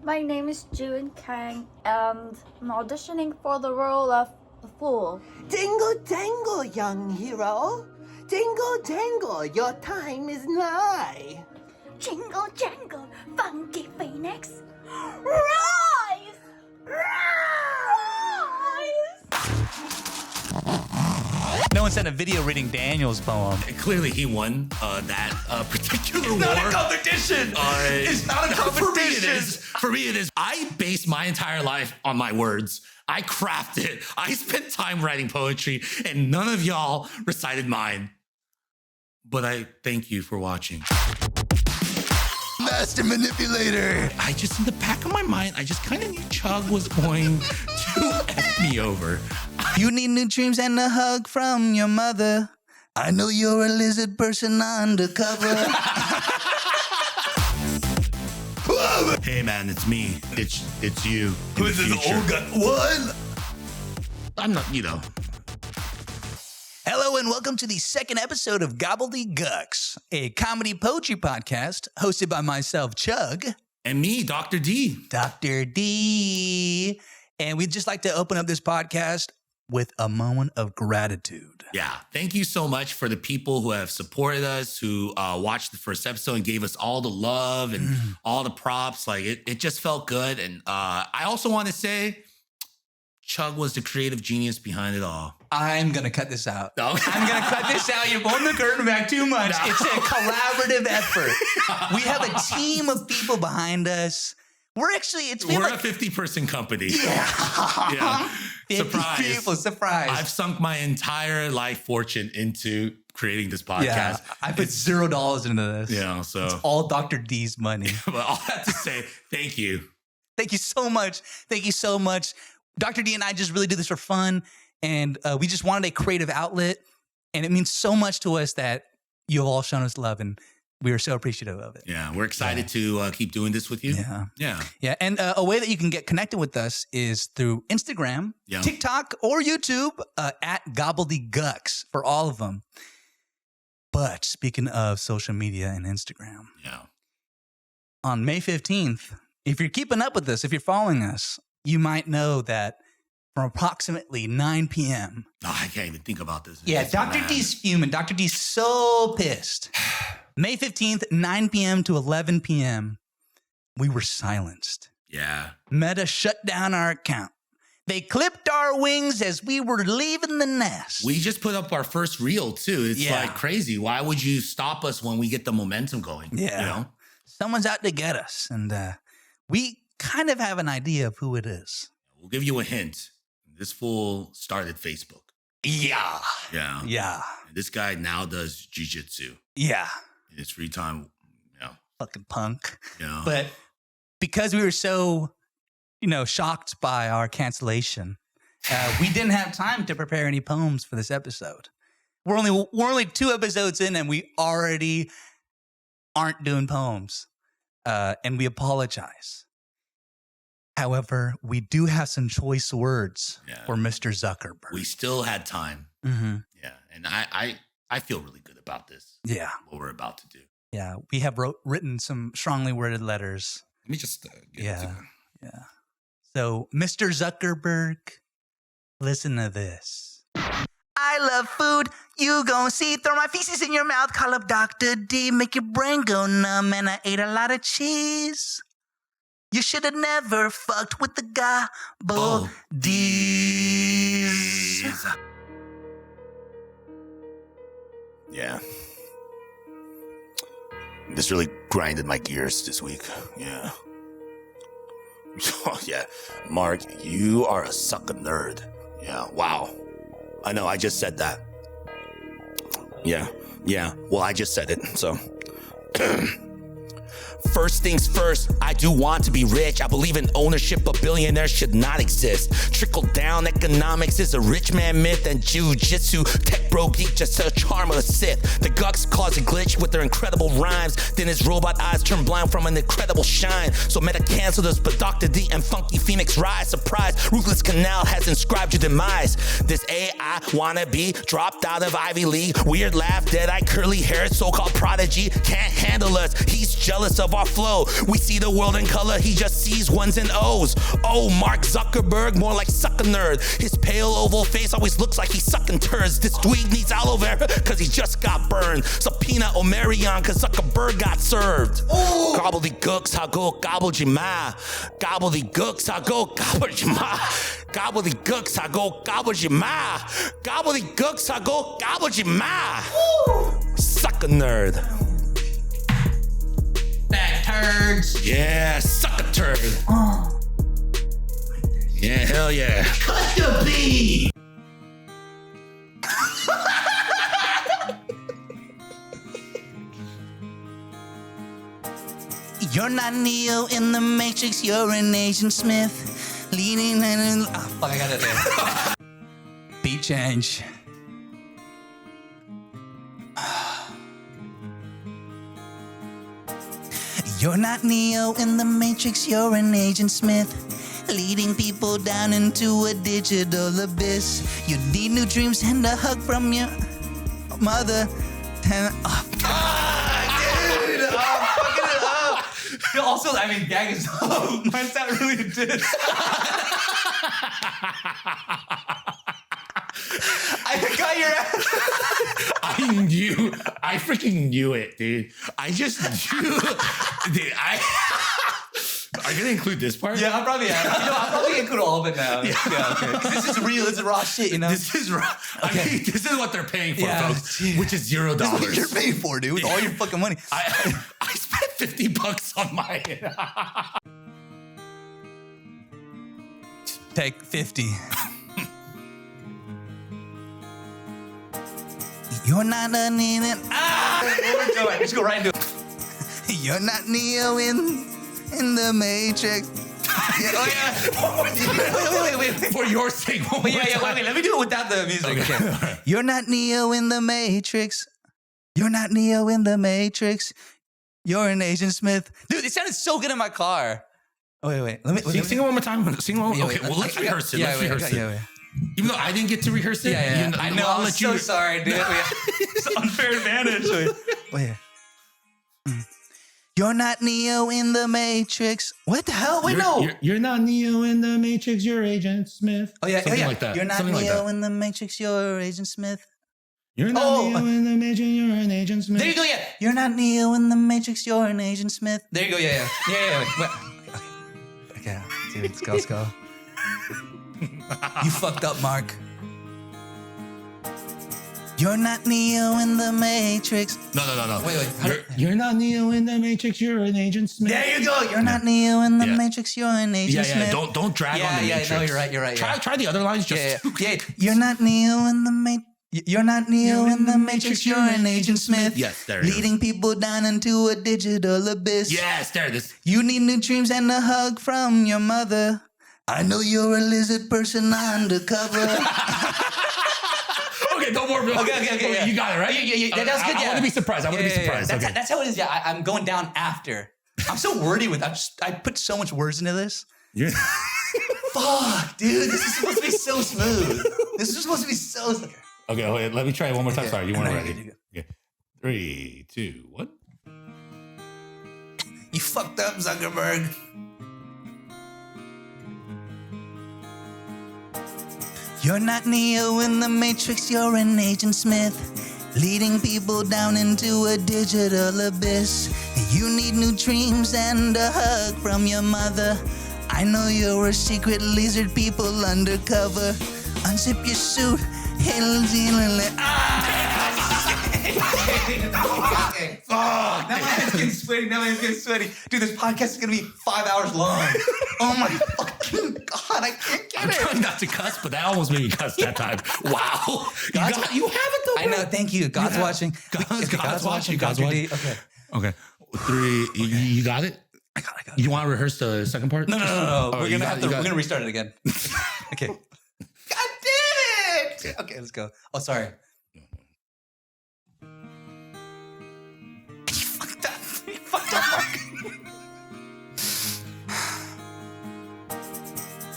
My name is Jun Kang, and I'm auditioning for the role of the Fool. Dingle dangle, young hero. Dingle dangle, your time is nigh. Jingle jangle, funky phoenix, rise! No one sent a video reading Daniel's poem. And clearly he won that particular It's war. not a competition. It's not a competition. For me, it is. I base my entire life on my words. I crafted. I spent time writing poetry, and none of y'all recited mine. But I thank you for watching. Master manipulator. I just, in the back of my mind, I just kind of knew Chug was going to F me over. You need new dreams and a hug from your mother. I know you're a lizard person undercover. Hey man, it's me. It's you. Who's this old guy? What? I'm not, you know. Hello and welcome to the second episode of GOBBLEDYGUCKS, a comedy poetry podcast hosted by myself, Chug. And me, Dr. D. Dr. D. And we'd just like to open up this podcast with a moment of gratitude. Yeah, thank you so much for the people who have supported us, who watched the first episode and gave us all the love and all the props. Like, it just felt good. And I also want to say, Chug was the creative genius behind it all. I'm going to cut this out. No. I'm going to cut this out. You're pulling the curtain back too much. No. It's a collaborative effort. We have a team of people behind us. We're actually, We're a 50-person company. Yeah. Yeah. Surprise. People, surprise. I've sunk my entire life fortune into creating this podcast. Yeah, I put $0 into this. Yeah, so. It's all Dr. D's money. But all that to say, thank you. Thank you so much. Thank you so much. Dr. D and I just really do this for fun. And we just wanted a creative outlet. And it means so much to us that you've all shown us love. And we are so appreciative of it. Yeah, we're excited to keep doing this with you. Yeah. Yeah. Yeah. And a way that you can get connected with us is through Instagram, TikTok, or YouTube at GOBBLEDYGUCKS for all of them. But speaking of social media and Instagram, on May 15th, if you're keeping up with this, if you're following us, you might know that from approximately 9 p.m. Oh, I can't even think about this. Yeah, Dr. D's fuming. Dr. D's so pissed. May 15th, 9 p.m. to 11 p.m., we were silenced. Yeah. Meta shut down our account. They clipped our wings as we were leaving the nest. We just put up our first reel, too. It's like crazy. Why would you stop us when we get the momentum going? Yeah. You know? Someone's out to get us. And we kind of have an idea of who it is. We'll give you a hint. This fool started Facebook. Yeah. Yeah. Yeah. And this guy now does jiu-jitsu. Yeah. In his free time. Yeah. Fucking punk. Yeah. But because we were so, shocked by our cancellation, we didn't have time to prepare any poems for this episode. We're only 2 episodes in and we already aren't doing poems. And we apologize. However, we do have some choice words for Mr. Zuckerberg. We still had time. Mm-hmm. Yeah. And I feel really good about this. Yeah. What we're about to do. Yeah. We have written some strongly worded letters. Let me just get it to Yeah. So, Mr. Zuckerberg, listen to this. I love food. You gon' see. Throw my feces in your mouth. Call up Dr. D. Make your brain go numb. And I ate a lot of cheese. You should have never fucked with the GOBBLEDYGUCKS. Yeah. This really grinded my gears this week. Yeah. Oh, yeah. Mark, you are a sucker nerd. Yeah, wow. I know, I just said that. Yeah. Well, I just said it, so. First things first, I do want to be rich. I believe in ownership, but billionaires should not exist. Trickle-down economics is a rich man myth, and jiu-jitsu, tech bro geek just a charm of a Sith. The GUCKS cause a glitch with their incredible rhymes. Then his robot eyes turn blind from an incredible shine. So Meta canceled us, but Dr. D and Funky Phoenix rise. Surprise, Ruthless Canal has inscribed your demise. This AI wannabe dropped out of Ivy League. Weird laugh, dead-eye, curly hair, so-called prodigy can't handle us. He's jealous of of our flow. We see the world in color, he just sees ones and O's. Oh, Mark Zuckerberg, more like suck a nerd. His pale oval face always looks like he's sucking turds. This dweeb needs aloe vera, cause he just got burned. Subpoena Omarion, cause Zuckerberg got served. Ooh. Gobbledygooks, I go gobbled your ma. Gobbledygooks, I go gobbled your ma. Gobbledygooks, I go gobbled your ma. Gobbledygooks, I go gobbled your ma. Suck a nerd. Back turds. Yeah, suck a turd. Yeah, hell yeah. Cut the beat! You're not Neo in the Matrix, you're an Agent Smith. Leaning and fuck, I got it there. Beat change. You're not Neo in the Matrix, you're an Agent Smith. Leading people down into a digital abyss. You need new dreams and a hug from your mother. Dude, fucking it up. Also, I mean, gag is dope. Mine's not really a diss. I got your ass. I freaking knew it, dude. I just knew, dude. Are you gonna include this part? Yeah, I'll probably I'll probably include all of it now. Yeah, okay. 'Cause this is real. This is raw shit, you know. This is raw. Okay. I mean, this is what they're paying for, Yeah, folks, dude. which is $0. This is what you're paying for, dude. With all your fucking money. I spent $50 on my. Take 50. You're not a Neo. Let's go right into it. You're not Neo in the Matrix. Yeah, oh yeah. Wait. For your sake, one more time. Wait. Let me do it without the music. Okay. You're not Neo in the Matrix. You're not Neo in the Matrix. You're an Agent Smith. Dude, it sounded so good in my car. Oh, wait. Let me Sing it one more time. Sing one more. Yeah, Okay, well, let's rehearse it. Let's rehearse it. Yeah. Even though I didn't get to rehearse it. Yeah. I know. I'll I'm let you. so sorry, dude. It's an unfair advantage. Wait. You're not Neo in the Matrix. What the hell? Wait, no. You're not Neo in the Matrix. You're Agent Smith. Oh yeah, Something like that. You're not Something Neo like that. in the Matrix. You're Agent Smith. You're not Neo in the Matrix. You're an Agent Smith. There you go. Yeah. You're not Neo in the Matrix. You're an Agent Smith. There you go. Yeah. Wait. Okay. Dude, let's go. You fucked up, Mark. You're not Neo in the Matrix. No. Wait. You're not Neo in the Matrix. You're an Agent Smith. There you go. You're not Neo in the Matrix. You're an Agent Smith. Don't drag on the Matrix. No, you're right. Try the other lines. Just You're not Neo in the Matrix. You're not Neo in the Matrix. You're an Agent Smith. Yes, there it is. Leading people down into a digital abyss. Yes, there it is. You need new dreams and a hug from your mother. I know you're a lizard person undercover. Okay, don't worry. Okay. You got it, right? Yeah. That was good. I want to be surprised. That's how it is. Yeah, I'm going down after. I'm so wordy with. I put so much words into this. Yeah. Fuck, dude. This is supposed to be so smooth. This is supposed to be so. Okay, wait, let me try it one more time. Okay. Sorry, you weren't ready. Okay. Okay. 3, 2, 1. You fucked up, Zuckerberg. You're not Neo in the Matrix, you're an Agent Smith. Leading people down into a digital abyss. You need new dreams and a hug from your mother. I know you're a secret lizard people undercover. Unzip your suit. Now my hands getting sweaty. Dude, this podcast is gonna be 5 hours long. Oh my fucking god, I can't get I'm it. trying not to cuss, but that almost made me cuss that time. Wow. You have it though, I bro. know, thank you. God's watching. God's watching. God's watching. Okay. Okay. 3, you got it? I got it. You want to rehearse the second part? No. Oh, We're you gonna got- we're you got- gonna restart it again. Okay. God damn it! Okay, let's go. Oh, sorry. You fucked up. You fucked up, Mark.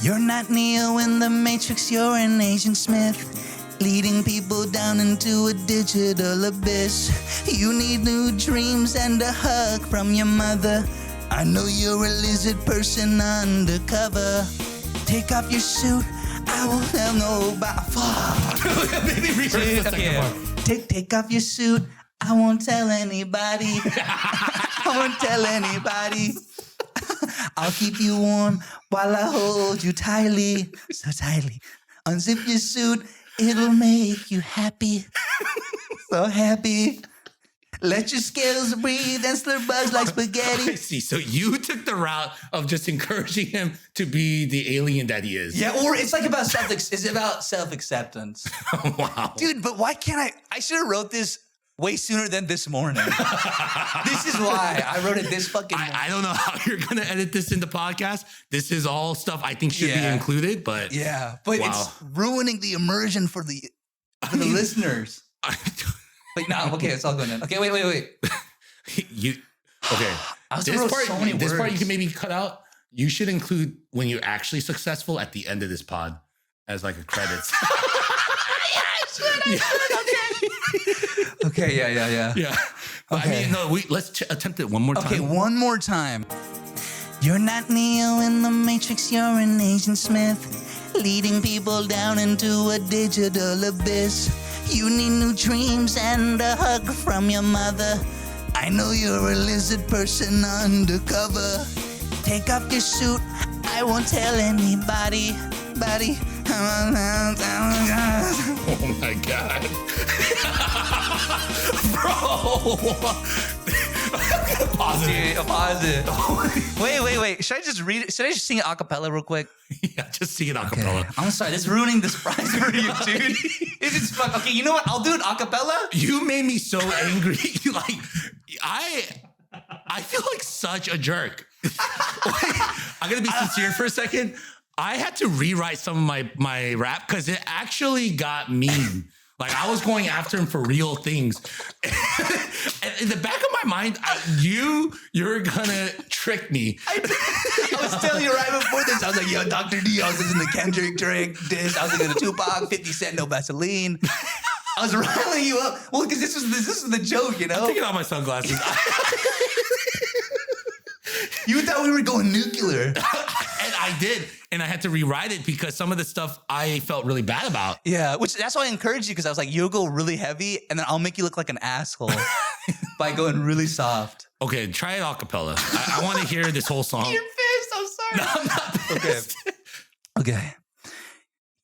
You're not Neo in the Matrix, you're an Agent Smith. leading people down into a digital abyss. You need new dreams and a hug from your mother. I know you're a lizard person undercover. Take off your suit, I won't tell nobody. Fuck. Maybe reverse the second part. Take off your suit, I won't tell anybody. I won't tell anybody. I'll keep you warm while I hold you tightly, so tightly. Unzip your suit, it'll make you happy, so happy. Let your scales breathe and slur bugs like spaghetti. I see. So you took the route of just encouraging him to be the alien that he is. Yeah, or it's like about self-acceptance. Wow. Dude, but why can't I should have wrote this way sooner than this morning. This is why I wrote it this fucking morning. I don't know how you're going to edit this in the podcast. This is all stuff I think should be included, but yeah, but it's ruining the immersion for the listeners. Wait, no, okay, it's all good then. Okay, wait. Okay. This part you can maybe cut out. You should include when you're actually successful at the end of this pod as like a credits. I should. Okay, yeah. Yeah. But Okay. I mean, no, let's attempt it one more time. Okay, one more time. You're not Neo in the Matrix, you're an Agent Smith, leading people down into a digital abyss. You need new dreams and a hug from your mother. I know you're a lizard person undercover. Take off your suit, I won't tell anybody. Oh my God. Bro. Pause it. Wait. Should I just read it? Should I just sing it a cappella real quick? Yeah, just sing it a cappella. I'm sorry, this is ruining the surprise for you, dude. This is fuck. Okay, you know what? I'll do it a cappella. You made me so angry. Like, I feel like such a jerk. I'm gonna be sincere for a second. I had to rewrite some of my rap because it actually got mean. Like I was going after him for real things. And in the back of my mind, you're gonna trick me. I was telling you right before this. I was like, yo, Dr. D, I was listening to Kendrick Drake, this. I was listening to Tupac, 50 Cent, No Vaseline. I was riling you up. Well, because this was the joke, you know? I'm taking out my sunglasses. You thought we were going nuclear. And I did. And I had to rewrite it because some of the stuff I felt really bad about. Yeah, that's why I encouraged you because I was like, you'll go really heavy and then I'll make you look like an asshole by going really soft. Okay, try it a cappella. I want to hear this whole song. You're pissed. I'm sorry. No, I'm not pissed. Okay.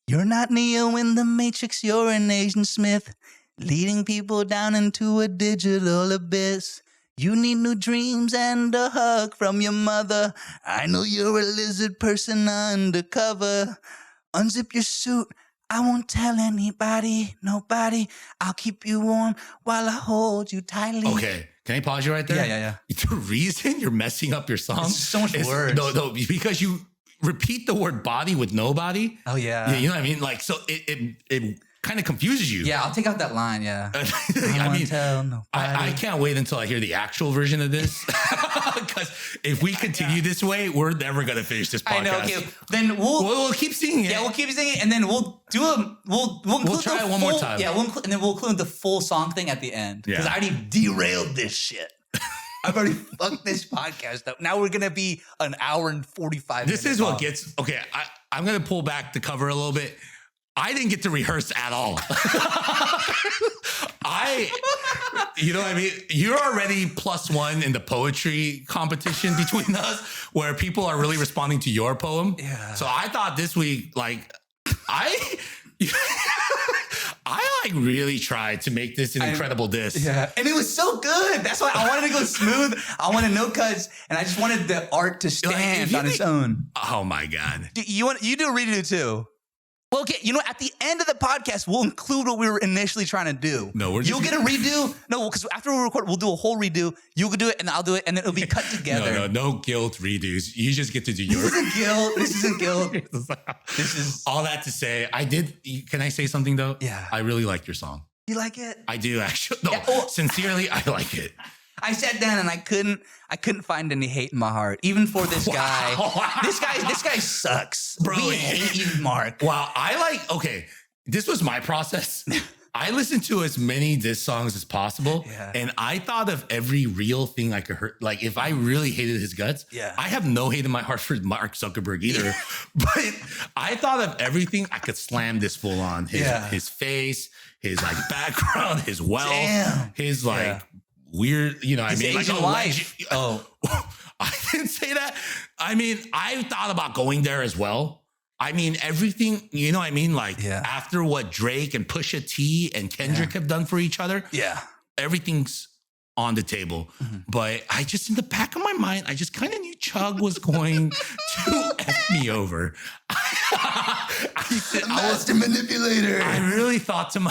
You're not Neo in the Matrix, you're an Agent Smith, leading people down into a digital abyss. You need new dreams and a hug from your mother. I know you're a lizard person undercover. Unzip your suit. I won't tell anybody, nobody. I'll keep you warm while I hold you tightly. Okay. Can I pause you right there? Yeah. The reason you're messing up your song It's so much words. No, because you repeat the word body with nobody. Oh, yeah. You know what I mean? Like, so it kind of confuses you. Yeah, I'll take out that line, yeah. I mean, tell nobody. I can't wait until I hear the actual version of this. Because if we continue this way, we're never going to finish this podcast. I know, okay. Then we'll keep singing it. Yeah, we'll keep singing it, and then we'll try it one more time. Yeah, and then we'll include the full song thing at the end. Because I already derailed this shit. I've already fucked this podcast up. Now we're going to be an hour and 45 minutes. This is what gets... Okay, I'm going to pull back the cover a little bit. I didn't get to rehearse at all. You know what I mean? You're already +1 in the poetry competition between us where people are really responding to your poem. Yeah. So I thought this week, like, I really tried to make this an incredible diss. Yeah. And it was so good. That's why I wanted to go smooth. I wanted no cuts. And I just wanted the art to stand on its own. Oh my God. You do a redo too. Well, okay, you know, at the end of the podcast, we'll include what we were initially trying to do. No, you'll get a redo. No, because after we record, we'll do a whole redo. You'll do it, and I'll do it, and then it'll be cut together. No guilt redos. You just get to do yours. This isn't guilt. This isn't guilt. This is all that to say. Can I say something though? Yeah. I really like your song. You like it? I do actually. No, Yeah, sincerely, I like it. I sat down and I couldn't find any hate in my heart, even for this guy. This guy sucks, bro. We hate you, Mark. Wow, okay. this was my process. I listened to as many diss songs as possible. Yeah. And I thought of every real thing I could hurt. Like if I really hated his guts, I have no hate in my heart for Mark Zuckerberg either. But I thought of everything I could slam this fool on. His face, his like background, his wealth, his like weird, you know, his Asian wife. Oh, I didn't say that. I mean, I thought about going there as well. I mean, everything, you know what I mean? Like after what Drake and Pusha T and Kendrick have done for each other, everything's on the table. But I just, in the back of my mind, I just kind of knew Chug was going to F me over. Master manipulator. I really thought to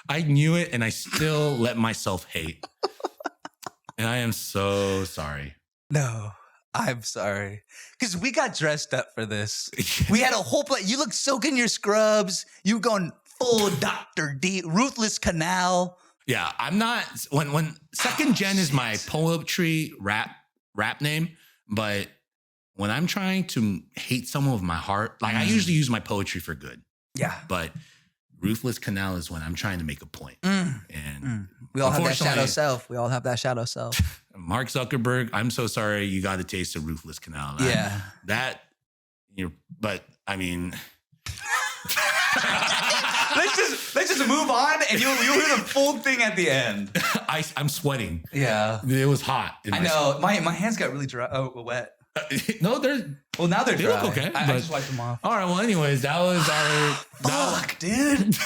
I knew it and I still let myself hate. And I am so sorry. No. I'm sorry. Because we got dressed up for this. We had a whole play. You look so good in your scrubs. You were going full Dr. D, Ruthless Canal. Yeah, I'm not, when Second Gen is my poetry rap name, but when I'm trying to hate someone with my heart, like I usually use my poetry for good. Yeah. But Ruthless Canal is when I'm trying to make a point. And we all have that shadow self. We all have that shadow self. Mark Zuckerberg, I'm so sorry you got a taste of Ruthless Canal. But I mean, let's just move on, and you'll hear the full thing at the end. I'm sweating. Yeah, it was hot. I know. My hands got really dry. Oh, wet. No, now they're dry. Look okay. I just wiped them off. All right. Well, anyways, that was our. Fuck, dude.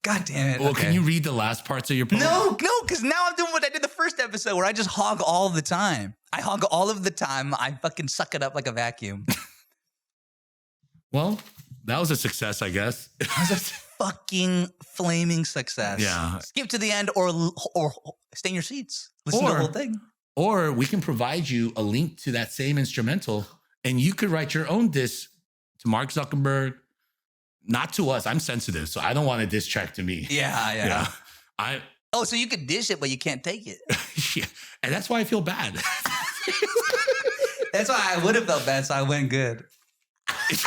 God damn it. Well, can you read the last parts of your poem? No, because now I'm doing what I did the first episode where I just hog all the time. I hog all of the time. I fucking suck it up like a vacuum. Well, that was a success, I guess. That was a fucking flaming success. Yeah. Skip to the end or stay in your seats. Listen to the whole thing. Or we can provide you a link to that same instrumental and you could write your own diss to Mark Zuckerberg. Not to us. I'm sensitive, so I don't want a diss track to me. Yeah. Oh, so you could dish it, but you can't take it. Yeah, and that's why I feel bad. That's why I would have felt bad, so I went good. But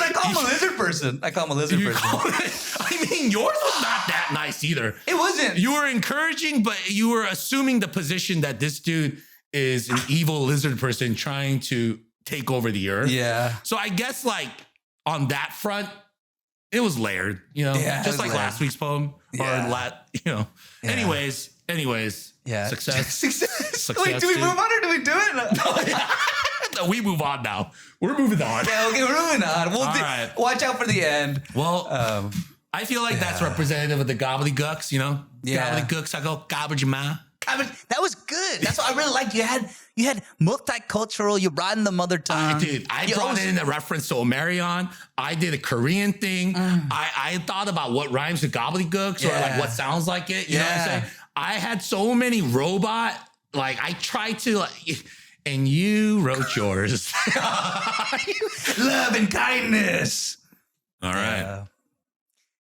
I call him a lizard person. I mean, yours was not that nice either. It wasn't. You were encouraging, but you were assuming the position that this dude is an evil lizard person trying to take over the earth. Yeah. So I guess like, on that front, it was layered, you know, just like last week's poem Anyways, success. Wait, do we move on or do we do it? No, we move on now. We're moving on. Yeah, okay, we're moving on. Right. Watch out for the end. Well, I feel like that's representative of the gobbledygucks, you know? Gobbledygooks, I go garbage man. That was good. That's what I really liked. You had multicultural. You brought in the mother tongue. I brought in a reference to Omarion. I did a Korean thing. I thought about what rhymes with gobbledygooks or like what sounds like it. You know what I'm saying? I had so many robot. Like I tried to and you wrote yours. Love and kindness. All right.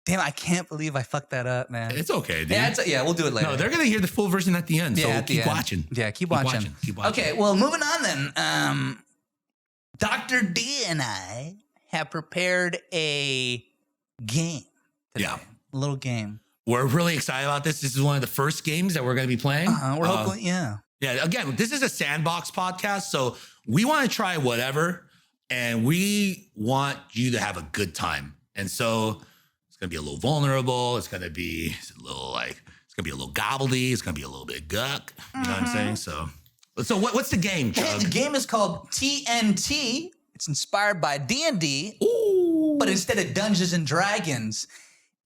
Damn, I can't believe I fucked that up, man. It's okay, dude. Yeah, we'll do it later. No, they're going to hear the full version at the end, so keep watching. Yeah, keep watching. Okay, well, moving on then. Dr. D and I have prepared a game today. Yeah. A little game. We're really excited about this. This is one of the first games that we're going to be playing. We're hoping, Yeah, again, this is a sandbox podcast, so we want to try whatever, and we want you to have a good time. And so it's going to be a little vulnerable. It's going to be a little it's going to be a little gobbledy. It's going to be a little bit guck. You know what I'm saying? So what's the game, Chug? The game is called TNT. It's inspired by D&D, but instead of Dungeons and Dragons,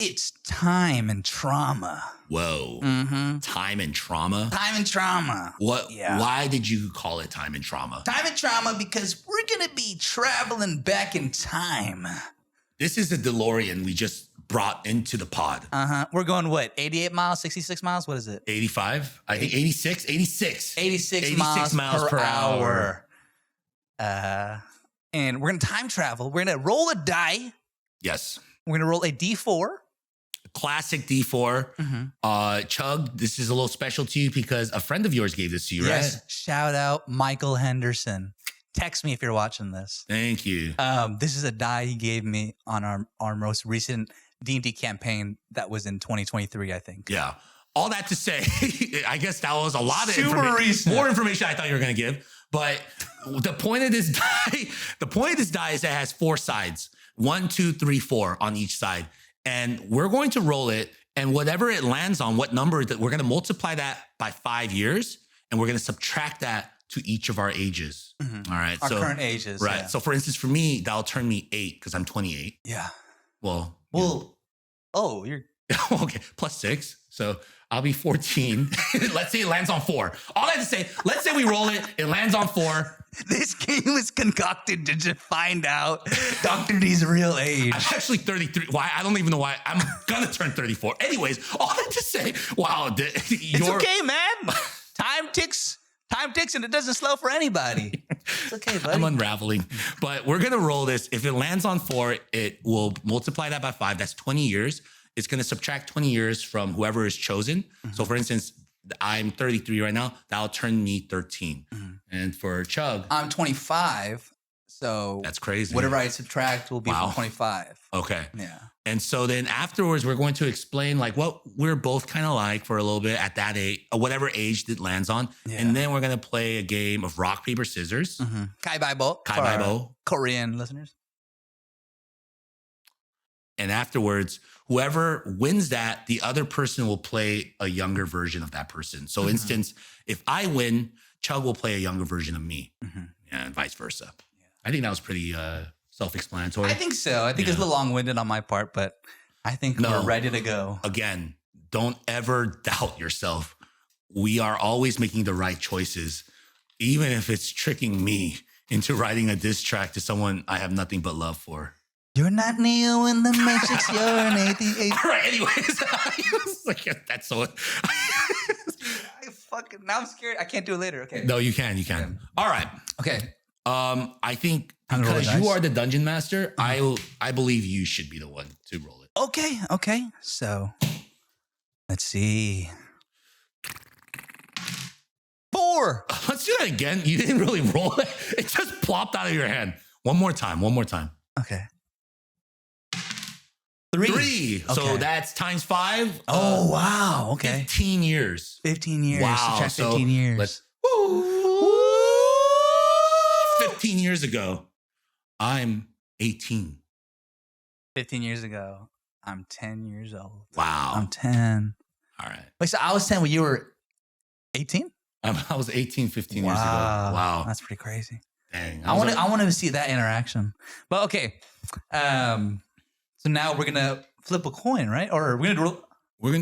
it's time and trauma. Whoa. Time and trauma? Time and trauma. What? Yeah. Why did you call it time and trauma? Time and trauma because we're going to be traveling back in time. This is a DeLorean we just brought into the pod. We're going what? 88 miles, 66 miles? What is it? 85? I think 86? 86. 86 miles per hour. And we're going to time travel. We're going to roll a die. Yes. We're going to roll a D4. Classic D4. Chug, this is a little special to you because a friend of yours gave this to you, right? Shout out Michael Henderson. text me if you're watching this. Thank you. This is a die he gave me on our most recent D&D campaign that was in 2023, I think. Yeah. All that to say, I guess that was a lot of Super information. recent. More information I thought you were going to give. But the point of this die is that it has 4 sides. 1, 2, 3, 4 on each side. And we're going to roll it. And whatever it lands on, what number, that we're going to multiply that by 5 years. And we're going to subtract that to each of our ages. Mm-hmm. All right. Our current ages. Right. Yeah. So for instance, for me, that'll turn me 8 because I'm 28. Yeah. Well, oh, you're okay. Plus 6. So I'll be 14. Let's say it lands on 4. All I have to say, let's say we roll it. It lands on 4. This game was concocted to just find out Dr. D's real age. I'm actually 33. Why? I don't even know why. I'm going to turn 34. Anyways, all that to say, wow. It's okay, man. Time ticks and it doesn't slow for anybody. It's okay, buddy. I'm unraveling. But we're going to roll this. If it lands on 4, it will multiply that by 5. That's 20 years. It's going to subtract 20 years from whoever is chosen. Mm-hmm. So for instance, I'm 33 right now. That'll turn me 13. Mm-hmm. And for Chug, I'm 25. So that's crazy. Whatever I subtract will be from 25. Okay. Yeah. And so then afterwards, we're going to explain like what we're both kind of like for a little bit at that age, whatever age it lands on. Yeah. And then we're going to play a game of rock, paper, scissors. Mm-hmm. Kaibaibo. Kaibaibo. Korean listeners. And afterwards, whoever wins that, the other person will play a younger version of that person. So, instance, if I win, Chug will play a younger version of me, and vice versa. Yeah. I think that was pretty self-explanatory. I think so. I think it's a little long-winded on my part, but I think we're ready to go. Again, don't ever doubt yourself. We are always making the right choices, even if it's tricking me into writing a diss track to someone I have nothing but love for. You're not Neo in the Matrix. You're an 88. All right, anyways. That's so... Now I'm scared. I can't do it later. Okay. No, you can. You can. All right. Okay. I think because you are the dungeon master, I believe you should be the one to roll it. Okay. Okay. So let's see. 4. Let's do that again. You didn't really roll it. It just plopped out of your hand. One more time. Okay. 3. Okay. So that's times 5. Oh, wow. Okay. 15 years. 15 years. Wow. Subtract 15 years. Let's, 15 years ago, I'm 18. 15 years ago, I'm 10 years old. Wow. I'm 10. All right. Wait, so I was 10 when you were 18? I was 18, 15 years ago. Wow. That's pretty crazy. Dang. I want to see that interaction. But okay. So now we're going to flip a coin, right? Or we're going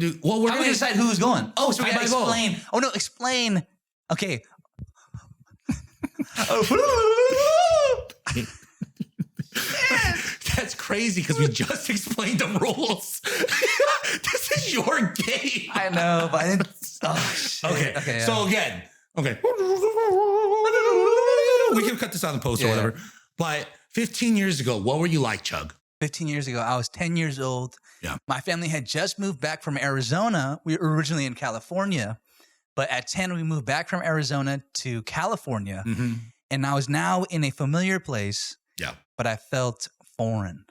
to do... Well, we're going to decide who's going. Oh, so we got to explain. Oh, no, explain. Okay. That's crazy because we just explained the rules. This is your game. I know, but I didn't... Oh, shit. Okay. So again, okay. We can cut this out in post or whatever. But 15 years ago, what were you like, Chug? 15 years ago, I was 10 years old. Yeah. My family had just moved back from Arizona. We were originally in California, but at 10, we moved back from Arizona to California. Mm-hmm. And I was now in a familiar place. Yeah. But I felt foreign.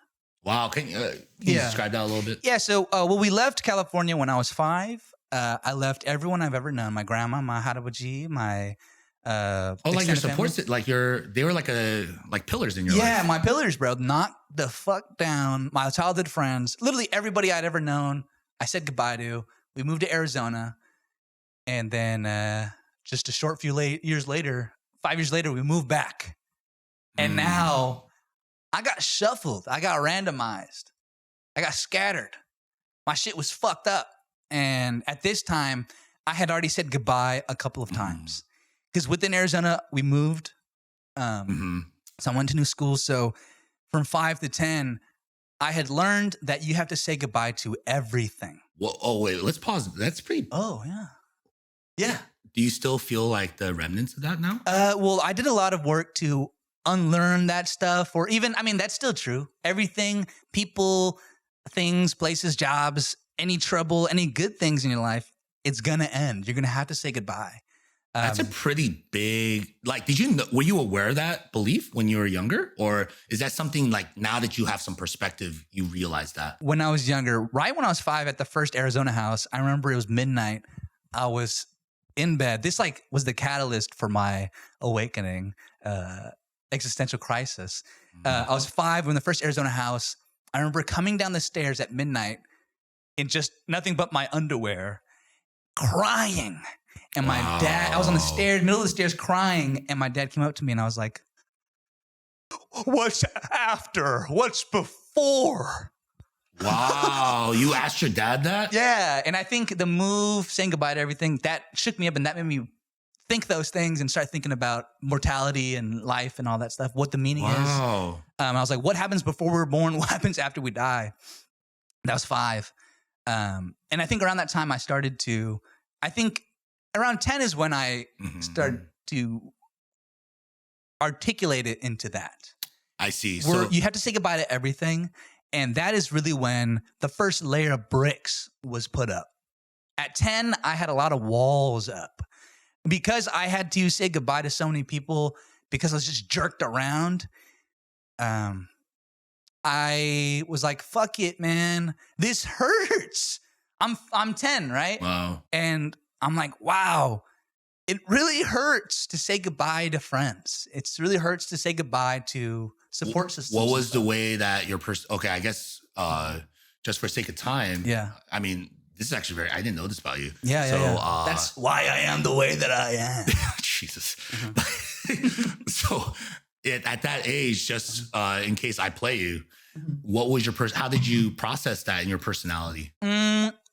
Wow. Can you describe that a little bit? Yeah. So, we left California when I was 5. I left everyone I've ever known. My grandma, my harabaji, my... like your support, they were like pillars in your life. Yeah, my pillars, bro. Knocked the fuck down. My childhood friends, literally everybody I'd ever known, I said goodbye to. We moved to Arizona, and then just a short few years later, 5 years later, we moved back, and now I got shuffled. I got randomized. I got scattered. My shit was fucked up, and at this time, I had already said goodbye a couple of times. Because within Arizona, we moved. So I went to new schools. So from 5 to 10, I had learned that you have to say goodbye to everything. Well, wait, let's pause. That's pretty... Oh, yeah. Yeah. Do you still feel like the remnants of that now? Well, I did a lot of work to unlearn that stuff. Or even, that's still true. Everything, people, things, places, jobs, any trouble, any good things in your life, it's going to end. You're going to have to say goodbye. That's a pretty big, like, did you know, were you aware of that belief when you were younger? Or is that something like now that you have some perspective, you realize that? When I was younger, right when I was 5 at the first Arizona house, I remember it was midnight. I was in bed. This like was the catalyst for my awakening, existential crisis. I was 5 when the first Arizona house. I remember coming down the stairs at midnight in just nothing but my underwear, crying. And my dad, I was on the stairs, middle of the stairs crying, and my dad came up to me and I was like, what's after? What's before? Wow. You asked your dad that? Yeah. And I think the move, saying goodbye to everything, that shook me up and that made me think those things and start thinking about mortality and life and all that stuff, what the meaning is. I was like, what happens before we're born? What happens after we die? That was 5. And I think around that time I started to, I think around 10 is when I started to articulate it into that. I see. Where So you have to say goodbye to everything. And that is really when the first layer of bricks was put up. At 10, I had a lot of walls up. Because I had to say goodbye to so many people, because I was just jerked around, I was like, fuck it, man. This hurts. I'm 10, right? wow. And I'm like, wow, it really hurts to say goodbye to friends. It really hurts to say goodbye to support systems. What was the way that your person? Okay, I guess just for sake of time. Yeah. I mean, this is actually I didn't know this about you. Yeah, So, yeah. That's why I am the way that I am. Jesus. So at that age, just in case I play you, what was your how did you process that in your personality?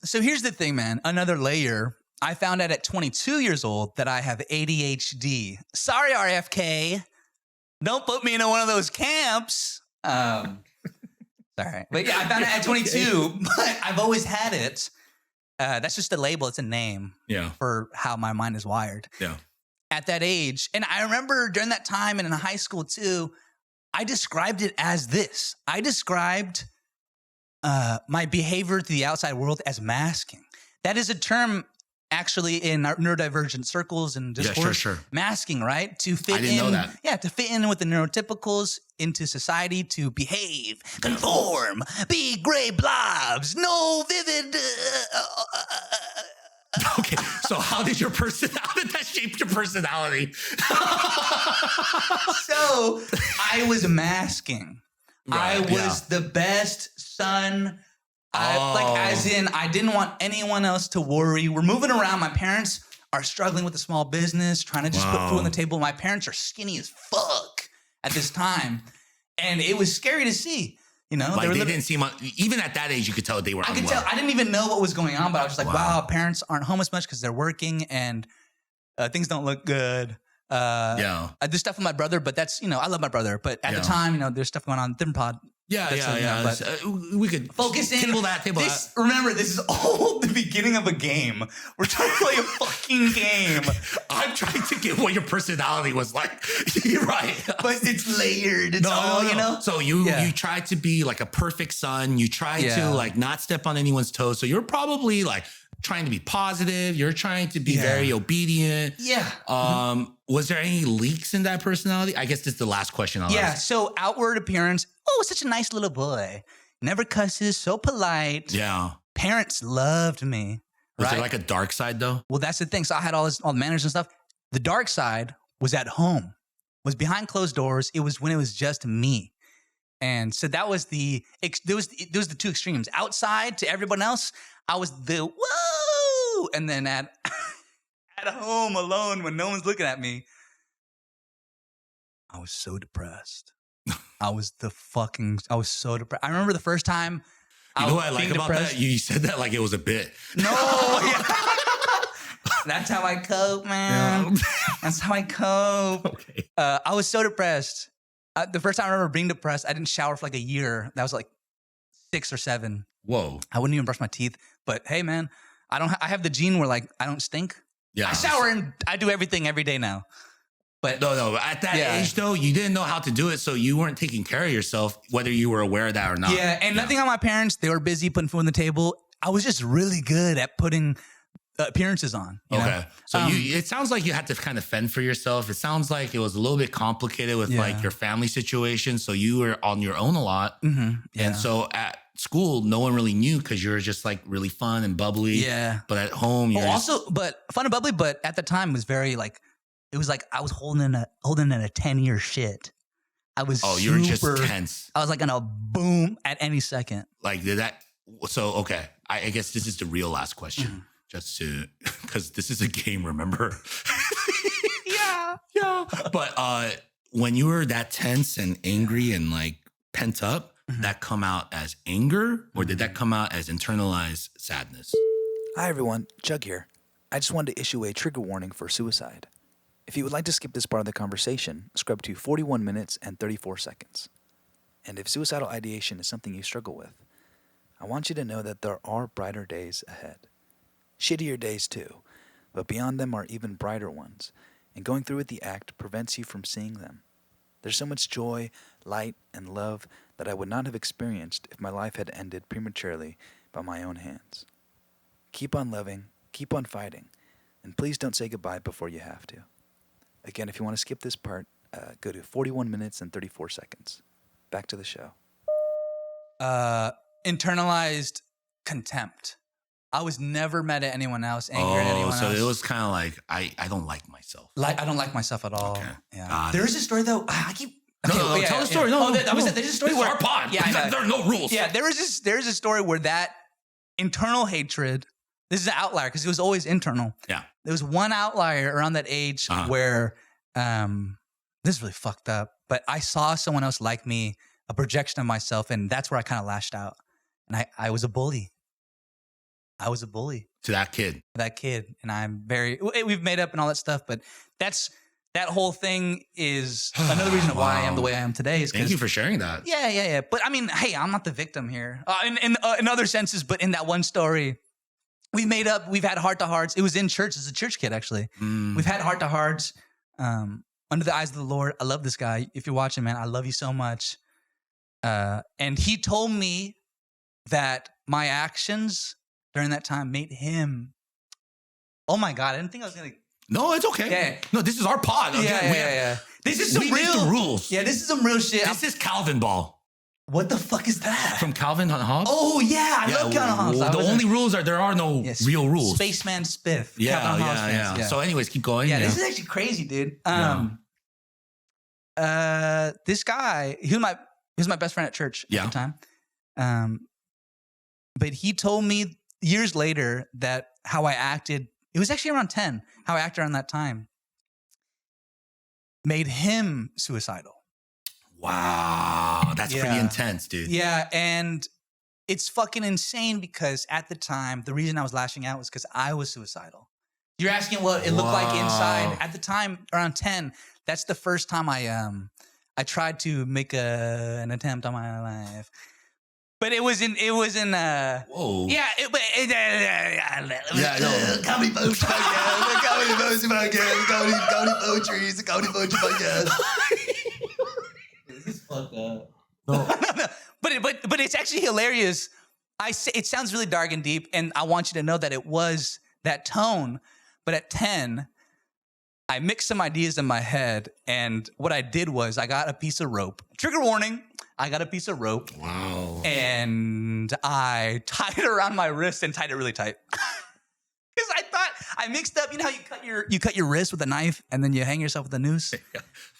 So here's the thing, man. Another layer. I found out at 22 years old that I have ADHD. Sorry, RFK. Don't put me into one of those camps. Sorry. But yeah, I found out at 22, but I've always had it. That's just a label. It's a name for how my mind is wired. Yeah. At that age. And I remember during that time and in high school too, I described it as this. I described my behavior to the outside world as masking. That is a term actually in our neurodivergent circles and discourse. Sure. Masking, right? To fit I didn't know that. Yeah, to fit in with the neurotypicals into society, to behave, conform, be gray blobs, no vivid. Okay, so how did that shape your personality? So I was masking. I Right, was the best son. As in, I didn't want anyone else to worry. We're moving around. My parents are struggling with a small business, trying to just put food on the table. My parents are skinny as fuck at this time. And it was scary to see. You know, Like they didn't seem, even at that age, you could tell they were I could unwell. tell. I didn't even know what was going on, but I was just like, wow, parents aren't home as much because they're working and things don't look good. There's stuff with my brother, but that's, I love my brother. But at the time, there's stuff going on. Different pod. But we could focus in. table that. Remember, this is all the beginning of a game. We're trying to play a fucking game. I'm trying to get what your personality was like. You're right. But it's layered. It's all, you know? So you tried to be like a perfect son. You tried to like not step on anyone's toes. So you're probably like trying to be positive. You're trying to be very obedient. Yeah. Was there any leaks in that personality? I guess this is the last question I'll ask. So outward appearance. Oh, such a nice little boy. Never cusses. So polite. Yeah. Parents loved me. Was there like a dark side though? Well, that's the thing. So I had all the manners and stuff. The dark side was at home. Was behind closed doors. It was when it was just me. And so that was those the two extremes. Outside to everyone else, I was the whoa, and then at home alone when no one's looking at me, I was so depressed. I was so depressed. I remember the first time. You know what I like about that? You said that like it was a bit. No, that's how I cope, man. Yeah. That's how I cope. Okay. I was so depressed. The first time I remember being depressed, I didn't shower for like a year. That was like 6 or 7. Whoa. I wouldn't even brush my teeth. But hey, man, I have the gene where like I don't stink. Yeah. I shower and I do everything every day now. But no. At that age though, you didn't know how to do it, so you weren't taking care of yourself, whether you were aware of that or not. Yeah, and nothing on my parents. They were busy putting food on the table. I was just really good at putting appearances on. You know? Okay. So it sounds like you had to kind of fend for yourself. It sounds like it was a little bit complicated with like your family situation. So you were on your own a lot. And so at school, no one really knew because you were just like really fun and bubbly. Yeah. But at home, you're but fun and bubbly, but at the time was very like, it was like I was holding in a 10-year shit. I was you were just tense. I was like gonna boom at any second. Like did that? So, okay. I guess this is the real last question. Just to, because this is a game, remember? Yeah. But when you were that tense and angry and like pent up, that come out as anger or did that come out as internalized sadness? Hi everyone, Chug here. I just wanted to issue a trigger warning for suicide. If you would like to skip this part of the conversation, scrub to 41 minutes and 34 seconds. And if suicidal ideation is something you struggle with, I want you to know that there are brighter days ahead. Shittier days too, but beyond them are even brighter ones, and going through with the act prevents you from seeing them. There's so much joy, light, and love that I would not have experienced if my life had ended prematurely by my own hands. Keep on loving, keep on fighting, and please don't say goodbye before you have to. Again, if you want to skip this part, go to 41 minutes and 34 seconds. Back to the show. Internalized contempt. I was never mad at anyone else, angry at anyone else. So it was kind of like, I don't like myself. Like I don't like myself at all. Okay. Yeah. There is a story though. I keep. No, tell the story. No, there's a story this where is our pod. Yeah, there are no rules. Yeah, there's a story where that internal hatred. This is an outlier because it was always internal. Yeah. There was one outlier around that age where this is really fucked up. But I saw someone else like me, a projection of myself, and that's where I kind of lashed out. And I was a bully. I was a bully to that kid. And I'm we've made up and all that stuff, but that whole thing is another reason why I am the way I am today. Is Thank you for sharing that. Yeah. But I mean, hey, I'm not the victim here. In other senses, but in that one story, we've made up. We've had heart to hearts. It was in church. As a church kid, actually. We've had heart to hearts. Under the eyes of the Lord. I love this guy. If you're watching, man, I love you so much. And he told me that my actions during that time made him. Oh my God! I didn't think I was gonna. No, it's okay. Yeah. No, this is our pod. Yeah. This is some we make the rules. Yeah, this is some real shit. This is Calvin Ball. What the fuck is that? From Calvin Hobbes? Oh yeah, I love Calvin Hobbes. The only rules are there are no real rules. Spaceman Spiff. Yeah. So anyways, keep going. Yeah, this is actually crazy, dude. This guy, he was my best friend at church at the time. But he told me years later that how I acted, it was actually around 10, how I acted around that time made him suicidal. Wow. That's pretty intense, dude. Yeah. And it's fucking insane because at the time, the reason I was lashing out was because I was suicidal. You're asking what it looked like inside. At the time, around 10, that's the first time I tried to make an attempt on my life. But it was in whoa. Yeah, Comedy Poetry Podcast. Comedy Poetry Podcast. Comedy Poetry. It's a Comedy Poetry Podcast. This is fucked up. No. But it's actually hilarious. It sounds really dark and deep, and I want you to know that it was that tone. But at 10, I mixed some ideas in my head, and what I did was I got a piece of rope. Trigger warning. I got a piece of rope. Wow. And I tied it around my wrist and tied it really tight. Because I thought I mixed up, you know how you cut your wrist with a knife and then you hang yourself with a noose?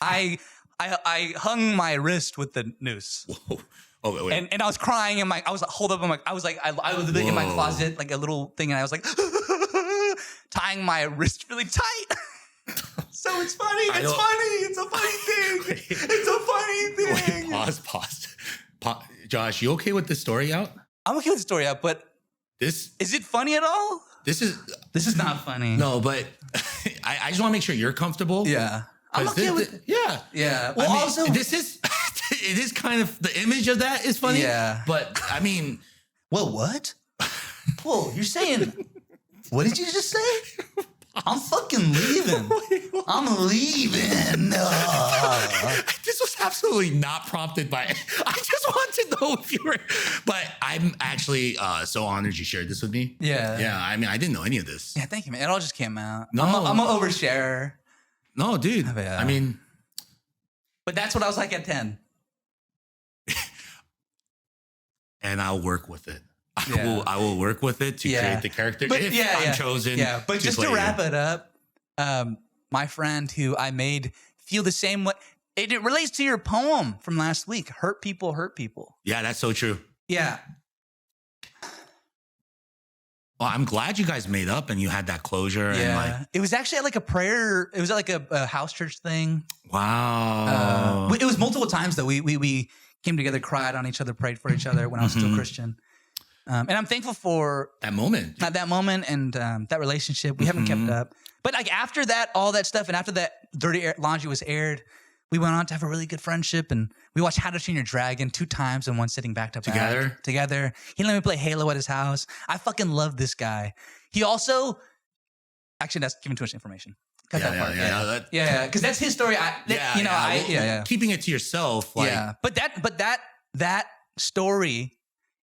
I hung my wrist with the noose. Whoa. Oh, wait. And I was crying and I was holed up I was in my closet, like a little thing, and I was like tying my wrist really tight. So it's funny. It's funny. It's a funny thing. It's a funny thing. Wait, pause. Josh, you okay with this story out? I'm okay with the story out, but is it funny at all? This is not funny. No, but I just want to make sure you're comfortable. Yeah. I'm okay with it. Yeah. Well, also, this is it is kind of the image of that is funny. Yeah. But I mean, well, what? Whoa, you're saying? What did you just say? I'm fucking leaving. I'm leaving. No. This This was absolutely not prompted by. I just want to know if you were. But I'm actually so honored you shared this with me. Yeah. Yeah. I mean, I didn't know any of this. Yeah, thank you, man. It all just came out. No. I'm an oversharer. No, dude. Yeah. I mean, but that's what I was like at 10. And I'll work with it. Yeah. I will work with it to create the character if I'm chosen. Yeah, but just to wrap it up, my friend who I made feel the same way. It relates to your poem from last week. Hurt people, hurt people. Yeah, that's so true. Yeah. Well, I'm glad you guys made up and you had that closure. Yeah. And like, it was actually at like a prayer. It was at like a house church thing. wow. It was multiple times that we came together, cried on each other, prayed for each other when I was still Christian. And I'm thankful for that moment. That moment and that relationship. We haven't kept up. But like after that, all that stuff, and after that dirty laundry was aired, we went on to have a really good friendship, and we watched How to Train Your Dragon 2 times and one sitting back to back. Together. He let me play Halo at his house. I fucking love this guy. He also, actually, that's giving too much information. Cut that part. Yeah, because that's his story. Keeping it to yourself. Like, yeah, but that story,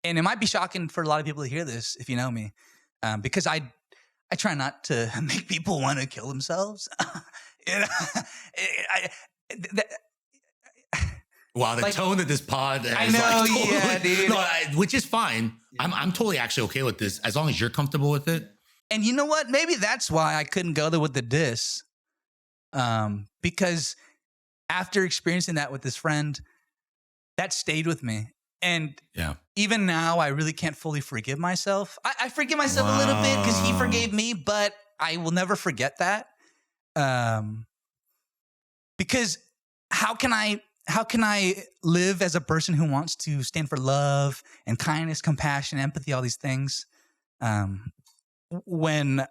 and it might be shocking for a lot of people to hear this if you know me, because I try not to make people want to kill themselves. Wow, the tone of this pod is I know, yeah, dude. No, which is fine. I'm totally actually okay with this as long as you're comfortable with it. And you know what? Maybe that's why I couldn't go there with the diss. Because after experiencing that with this friend, that stayed with me. And even now, I really can't fully forgive myself. I forgive myself a little bit because he forgave me, but I will never forget that. Because how can I live as a person who wants to stand for love and kindness, compassion, empathy, all these things, when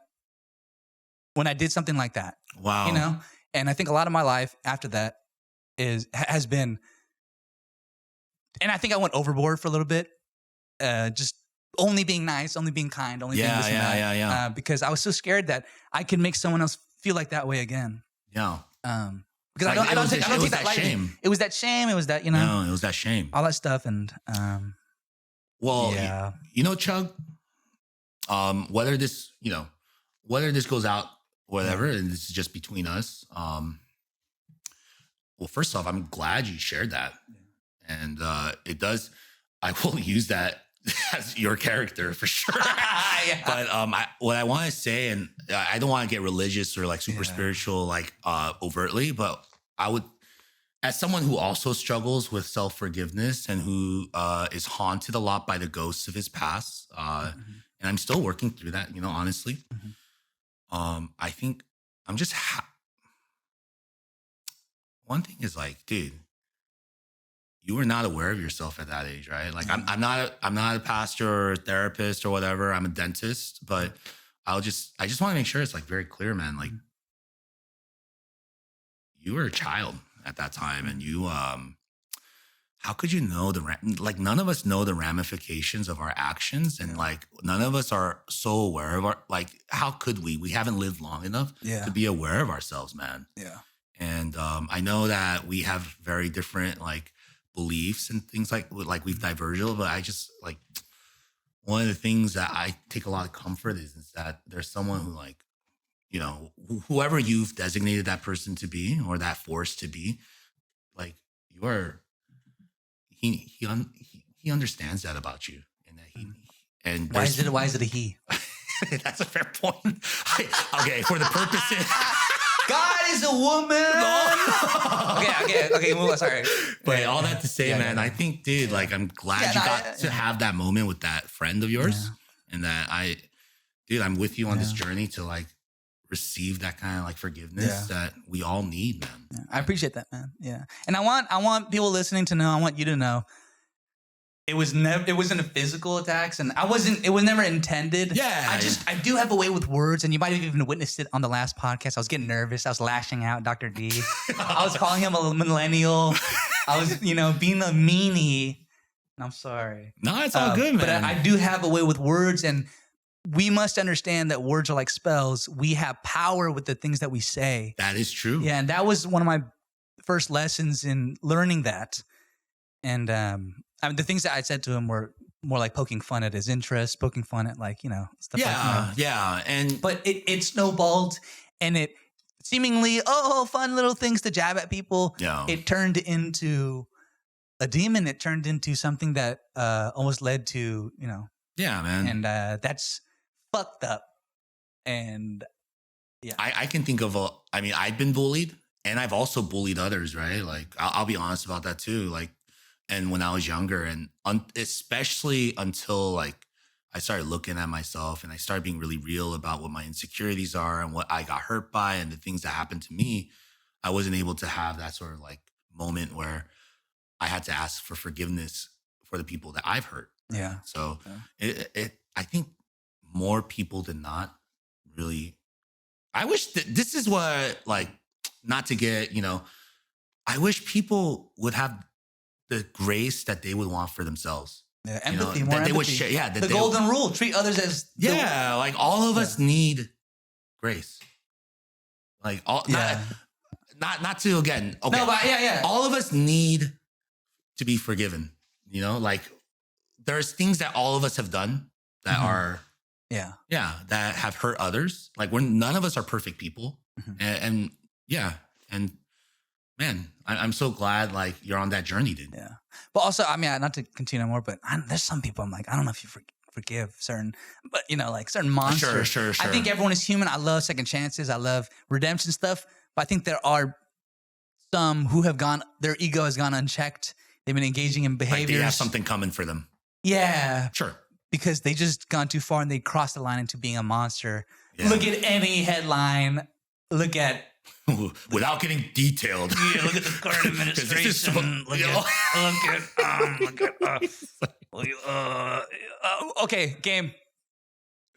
I did something like that? Wow. You know? And I think a lot of my life after that has been, and I think I went overboard for a little bit, just only being nice, only being kind, only being this and that. Because I was so scared that I could make someone else feel like that way again. Yeah. Because I don't take that lightly. Shame. It was that shame. It was that, you know. No, it was that shame. All that stuff. And, well, you know, Chug, whether this goes out, whatever, and this is just between us. Well, first off, I'm glad you shared that. And it does, I will use that as your character for sure. But what I want to say, and I don't want to get religious or like super spiritual, like overtly, but I would, as someone who also struggles with self-forgiveness and who is haunted a lot by the ghosts of his past, and I'm still working through that, you know, honestly. I think I'm just, one thing is like, dude, you were not aware of yourself at that age, right? Like I'm not a pastor or a therapist or whatever. I'm a dentist, but I just want to make sure it's like very clear, man. Like you were a child at that time, and you, how could you know like none of us know the ramifications of our actions, and like none of us are so aware of like how could we? We haven't lived long enough to be aware of ourselves, man. Yeah. And I know that we have very different like beliefs and things like we've diverged a little, but I just like one of the things that I take a lot of comfort is that there's someone who like, you know, whoever you've designated that person to be or that force to be, like you are, he understands that about you, and that and why is it a he? That's a fair point. Okay, for the purposes. God is a woman. Okay. Move on. Sorry. But all that to say, man, I think, dude, like I'm glad you got to have that moment with that friend of yours, and that I'm with you on this journey to like receive that kind of like forgiveness that we all need, man. Yeah, I appreciate that, man. Yeah, and I want people listening to know. I want you to know. It wasn't a physical attacks, and it was never intended. Yeah. I do have a way with words, and you might have even witnessed it on the last podcast. I was getting nervous. I was lashing out Dr. D. I was calling him a millennial. I was, being a meanie. I'm sorry. No, it's all good, man. But I do have a way with words, and we must understand that words are like spells. We have power with the things that we say. That is true. Yeah, and that was one of my first lessons in learning that. And I mean, the things that I said to him were more like poking fun at his interests, poking fun at like, you know, stuff like Yeah. And but it snowballed, and it seemingly, fun little things to jab at people. Yeah. It turned into a demon. It turned into something that almost led to, you know. Yeah, man. And that's fucked up. And yeah. I can think of I mean, I've been bullied, and I've also bullied others, right? Like, I'll be honest about that too. Like, and when I was younger, and especially until like I started looking at myself and I started being really real about what my insecurities are and what I got hurt by and the things that happened to me, I wasn't able to have that sort of like moment where I had to ask for forgiveness for the people that I've hurt. Yeah. So I think more people did not really. I wish that this is what, like, not to get, you know, I wish people would have the grace that they would want for themselves. Yeah, empathy, more that empathy. they would share. Yeah, the golden rule: treat others as like all of us need grace. Like all, not to again. Okay, no, but yeah. All of us need to be forgiven. You know, like there's things that all of us have done that are, that have hurt others. Like none of us are perfect people, and man, I'm so glad like you're on that journey, dude. Yeah. But also, I mean, not to continue more, but there's some people I'm like, I don't know if you forgive certain, but you know, like certain monsters. Sure. I think everyone is human. I love second chances. I love redemption stuff. But I think there are some who have their ego has gone unchecked. They've been engaging in behaviors. Like they have something coming for them. Yeah. Sure. Because they just gone too far and they crossed the line into being a monster. Yeah. Look at any headline. Look at without getting detailed. Yeah, look at the current administration. Okay, game.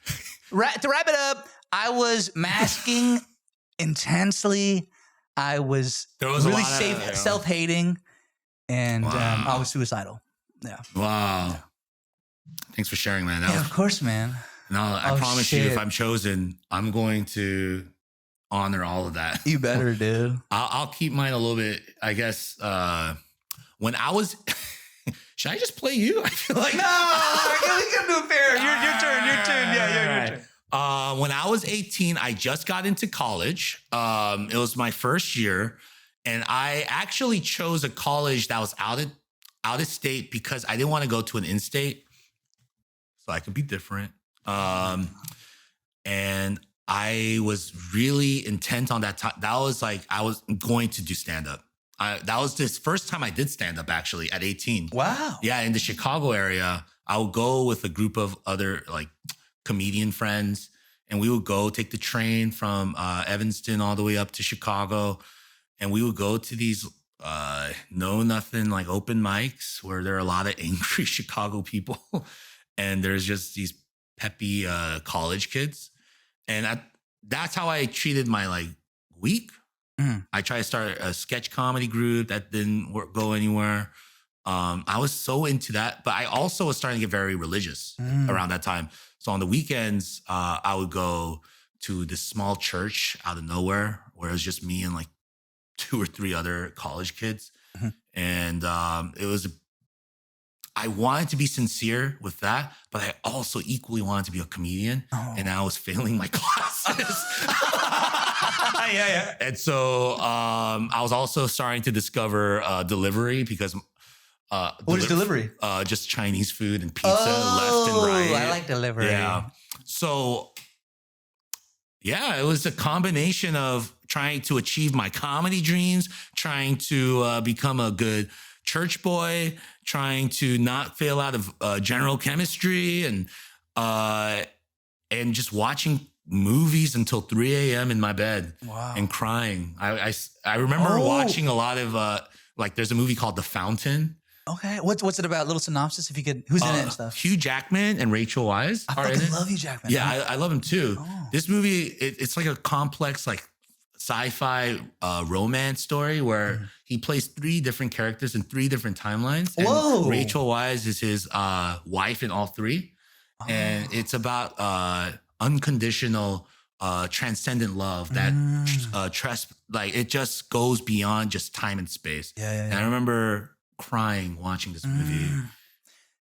To wrap it up, I was masking intensely. I was really self-hating, and I was suicidal. Yeah. Wow. Thanks for sharing, man. Of course, man. No, I promise you, if I'm chosen, I'm going to honor all of that. You better, dude. I'll keep mine a little bit, I guess. When I was, should I just play you? I feel like no. We can do fair. Your turn. Yeah, your turn. When I was 18, I just got into college. It was my first year, and I actually chose a college that was out of state because I didn't want to go to an in-state, so I could be different. And I was really intent on that time. That was like, I was going to do stand-up. That was this first time I did stand-up, actually, at 18. Wow. Yeah, in the Chicago area. I would go with a group of other like comedian friends, and we would go take the train from Evanston all the way up to Chicago. And we would go to these know-nothing like open mics where there are a lot of angry Chicago people. And there's just these peppy college kids. And that's how I treated my like week. I tried to start a sketch comedy group that didn't go anywhere. I was so into that, but I also was starting to get very religious around that time. So on the weekends, I would go to this small church out of nowhere where it was just me and like 2 or 3 other college kids. And it was I wanted to be sincere with that, but I also equally wanted to be a comedian, and I was failing my classes. Yeah. And so I was also starting to discover delivery because what is delivery? Just Chinese food and pizza left and right. I like delivery. Yeah. So yeah, it was a combination of trying to achieve my comedy dreams, trying to become a good church boy, trying to not fail out of general chemistry, and just watching movies until 3 a.m. in my bed and crying. I remember watching a lot of like there's a movie called The Fountain. Okay, what's it about? Little synopsis, if you could. Who's in it and stuff? Hugh Jackman and Rachel Weisz I are in it. love Hugh Jackman. Yeah, I love him too. This movie, it's like a complex like sci-fi romance story where he plays 3 different characters in 3 different timelines. And Rachel Weisz is his wife in all 3. And it's about unconditional transcendent love that like it just goes beyond just time and space. And I remember crying watching this movie.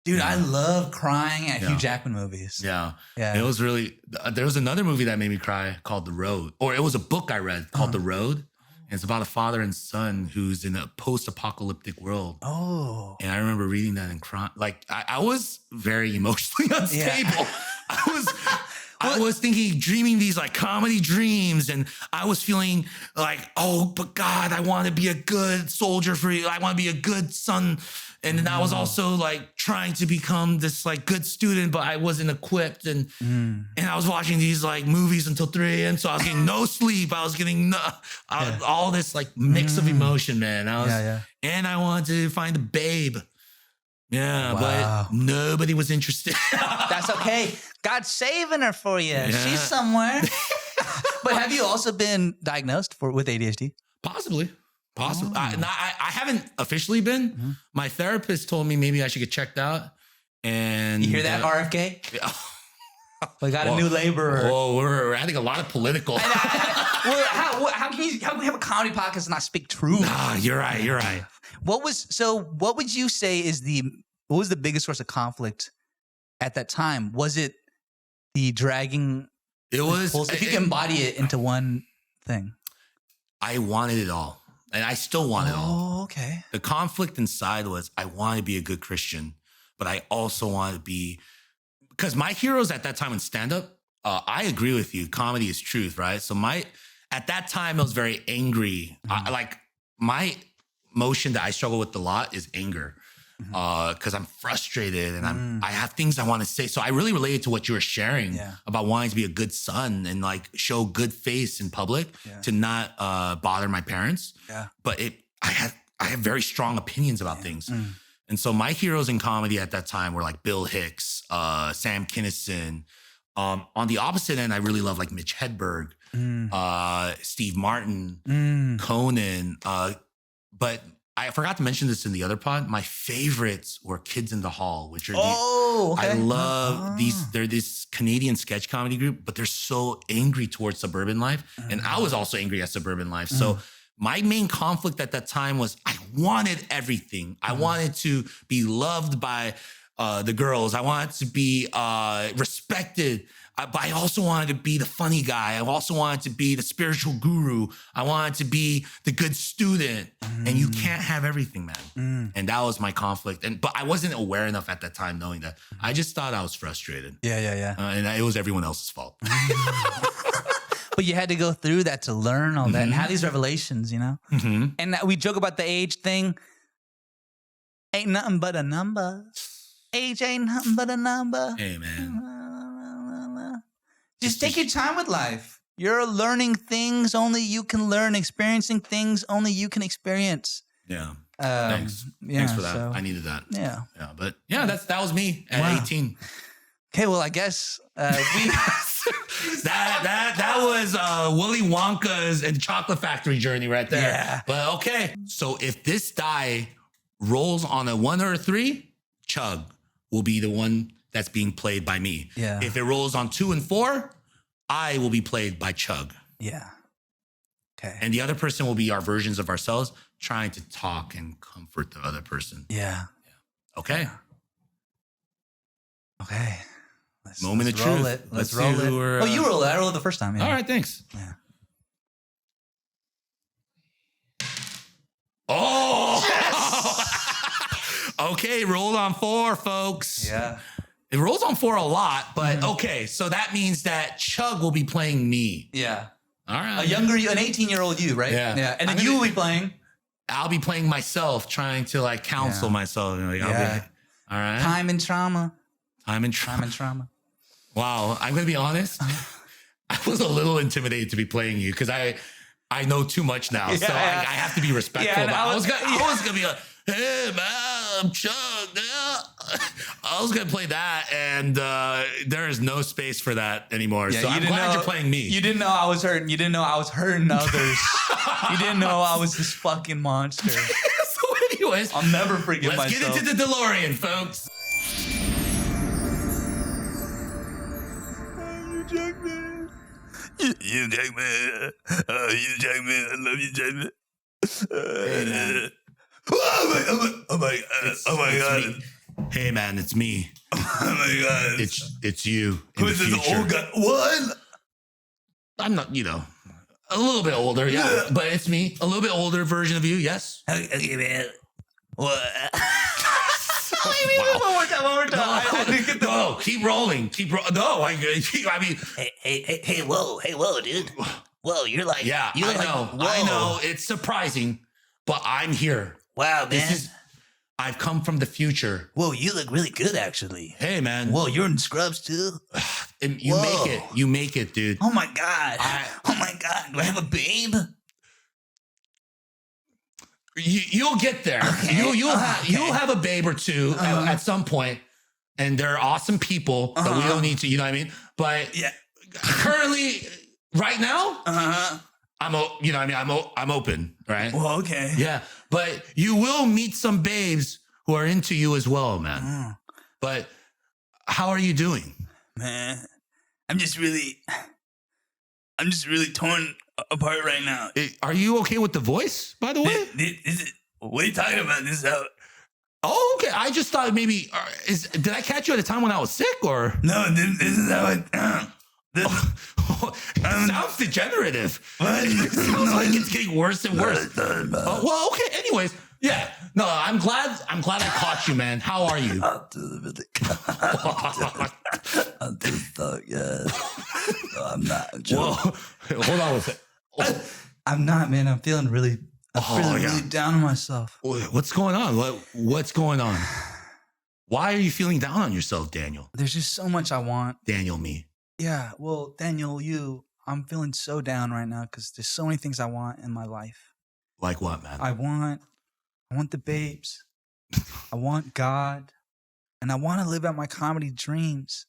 Dude, I love crying at Hugh Jackman movies. Yeah. It was really, there was another movie that made me cry called The Road, or it was a book I read called The Road. And it's about a father and son who's in a post-apocalyptic world. Oh. And I remember reading that and crying. Like I was very emotionally unstable. I was thinking, dreaming these like comedy dreams, and I was feeling like, oh, but God, I want to be a good soldier for you. I want to be a good son. And then I was also like trying to become this like good student, but I wasn't equipped. And I was watching these like movies until 3 a.m. So I was getting no sleep. I was getting all this like mix of emotion, man. And I wanted to find a babe. Yeah, but nobody was interested. That's okay. God's saving her for you. She's somewhere. But have you also been diagnosed with ADHD? Possibly. I haven't officially been. My therapist told me maybe I should get checked out. And you hear that, RFK? We got a new laborer. Oh, we're adding a lot of political. How can we have a comedy podcast and not speak truth? You're right. What would you say what was the biggest source of conflict at that time? Was it the dragging? It was. If you can embody it into one thing. I wanted it all. And I still want it all. Oh, okay. The conflict inside was I want to be a good Christian, but I also want to be, because my heroes at that time in stand-up, I agree with you. Comedy is truth, right? So at that time, I was very angry. Like my emotion that I struggle with a lot is anger. Because I'm frustrated and I have things I want to say. So I really related to what you were sharing about wanting to be a good son and like show good face in public to not bother my parents. But I have very strong opinions about things. And so my heroes in comedy at that time were like Bill Hicks, Sam Kinison. On the opposite end, I really love like Mitch Hedberg, Steve Martin, Conan. But I forgot to mention this in the other pod. My favorites were Kids in the Hall, which are I love these. They're this Canadian sketch comedy group, but they're so angry towards suburban life. And I was also angry at suburban life. So my main conflict at that time was I wanted everything. I wanted to be loved by the girls. I wanted to be respected. But I also wanted to be the funny guy. I also wanted to be the spiritual guru. I wanted to be the good student. And you can't have everything, man. And that was my conflict. But I wasn't aware enough at that time knowing that. I just thought I was frustrated. And it was everyone else's fault. But you had to go through that to learn all that and have these revelations, you know? And we joke about the age thing. Ain't nothing but a number. Age ain't nothing but a number. Hey, man. Just take your time with life. You're learning things only you can learn, experiencing things only you can experience. Yeah. Thanks. Thanks for that. So, I needed that. Yeah. But yeah, that was me at 18. Okay, well, I guess that was Willy Wonka's and Chocolate Factory journey right there. Yeah. But okay. So if this die rolls on a 1 or a 3, Chug will be the one that's being played by me. Yeah. If it rolls on 2 and 4, I will be played by Chug. Yeah. Okay. And the other person will be our versions of ourselves trying to talk and comfort the other person. Yeah. Okay. Okay. Moment of truth. Roll it. Let's roll it. Oh, you roll it. I rolled it the first time. Yeah. All right, thanks. Yeah. Oh! Yes! Okay, rolled on 4, folks. Yeah. It rolls on 4 a lot, but okay. So that means that Chug will be playing me. Yeah. All right. An 18-year-old you, right? Yeah. Yeah. And then you will be playing. I'll be playing myself, trying to like counsel myself. Like, all right. Time and trauma. Time and trauma. Wow. I'm going to be honest. I was a little intimidated to be playing you because I know too much now. So I have to be respectful. Yeah, I was going to be like, hey, man, I'm Chug. I was going to play that, and there is no space for that anymore. Yeah, so I'm glad you're playing me. You didn't know I was hurting. You didn't know I was hurting others. You didn't know I was this fucking monster. So anyways, I'll never forgive myself. Let's get into the DeLorean, folks. You you, Jackman. You, Jackman. I love you, Jackman. Hey, man. Oh my God. Me. Hey, man, it's me. Oh my God. It's you. Who is this old guy? What? I'm not, a little bit older, yeah, but it's me. A little bit older version of you, yes. Okay, man. What? Wow. One more time. I didn't get the. No, keep rolling. No, I mean, Hey, whoa, dude. Whoa, you're like, yeah, you're I know. Whoa. I know. It's surprising, but I'm here. Wow, man. I've come from the future. Whoa, you look really good, actually. Hey, man. Whoa, you're in scrubs too. And you make it. You make it, dude. Oh my God. Oh my God. Do I have a babe? You'll get there. Okay. You'll have a babe or two at some point, and they're awesome people that we don't need to. You know what I mean? But Yeah. currently, right now, I'm open, right? Well, okay. Yeah, but you will meet some babes who are into you as well, man. But how are you doing? Man, I'm just really torn apart right now. Are you okay with the voice, by the way? What are you talking about? This is how. Oh, okay. I just thought maybe did I catch you at a time when I was sick, or No, this is how it. it sounds degenerative. What? It sounds like it's getting worse and worse. Well, okay. Anyways, yeah. No, I'm glad I caught you, man. How are you? I'm just stuck, yeah. No, I'm not. Whoa. Hold on a second. I'm not, man. I'm feeling really down on myself. What's going on? What's going on? Why are you feeling down on yourself, Daniel? There's just so much I want. Daniel, me. Yeah, well, Daniel, I'm feeling so down right now because there's so many things I want in my life. Like what, man? I want the babes. I want God. And I want to live out my comedy dreams.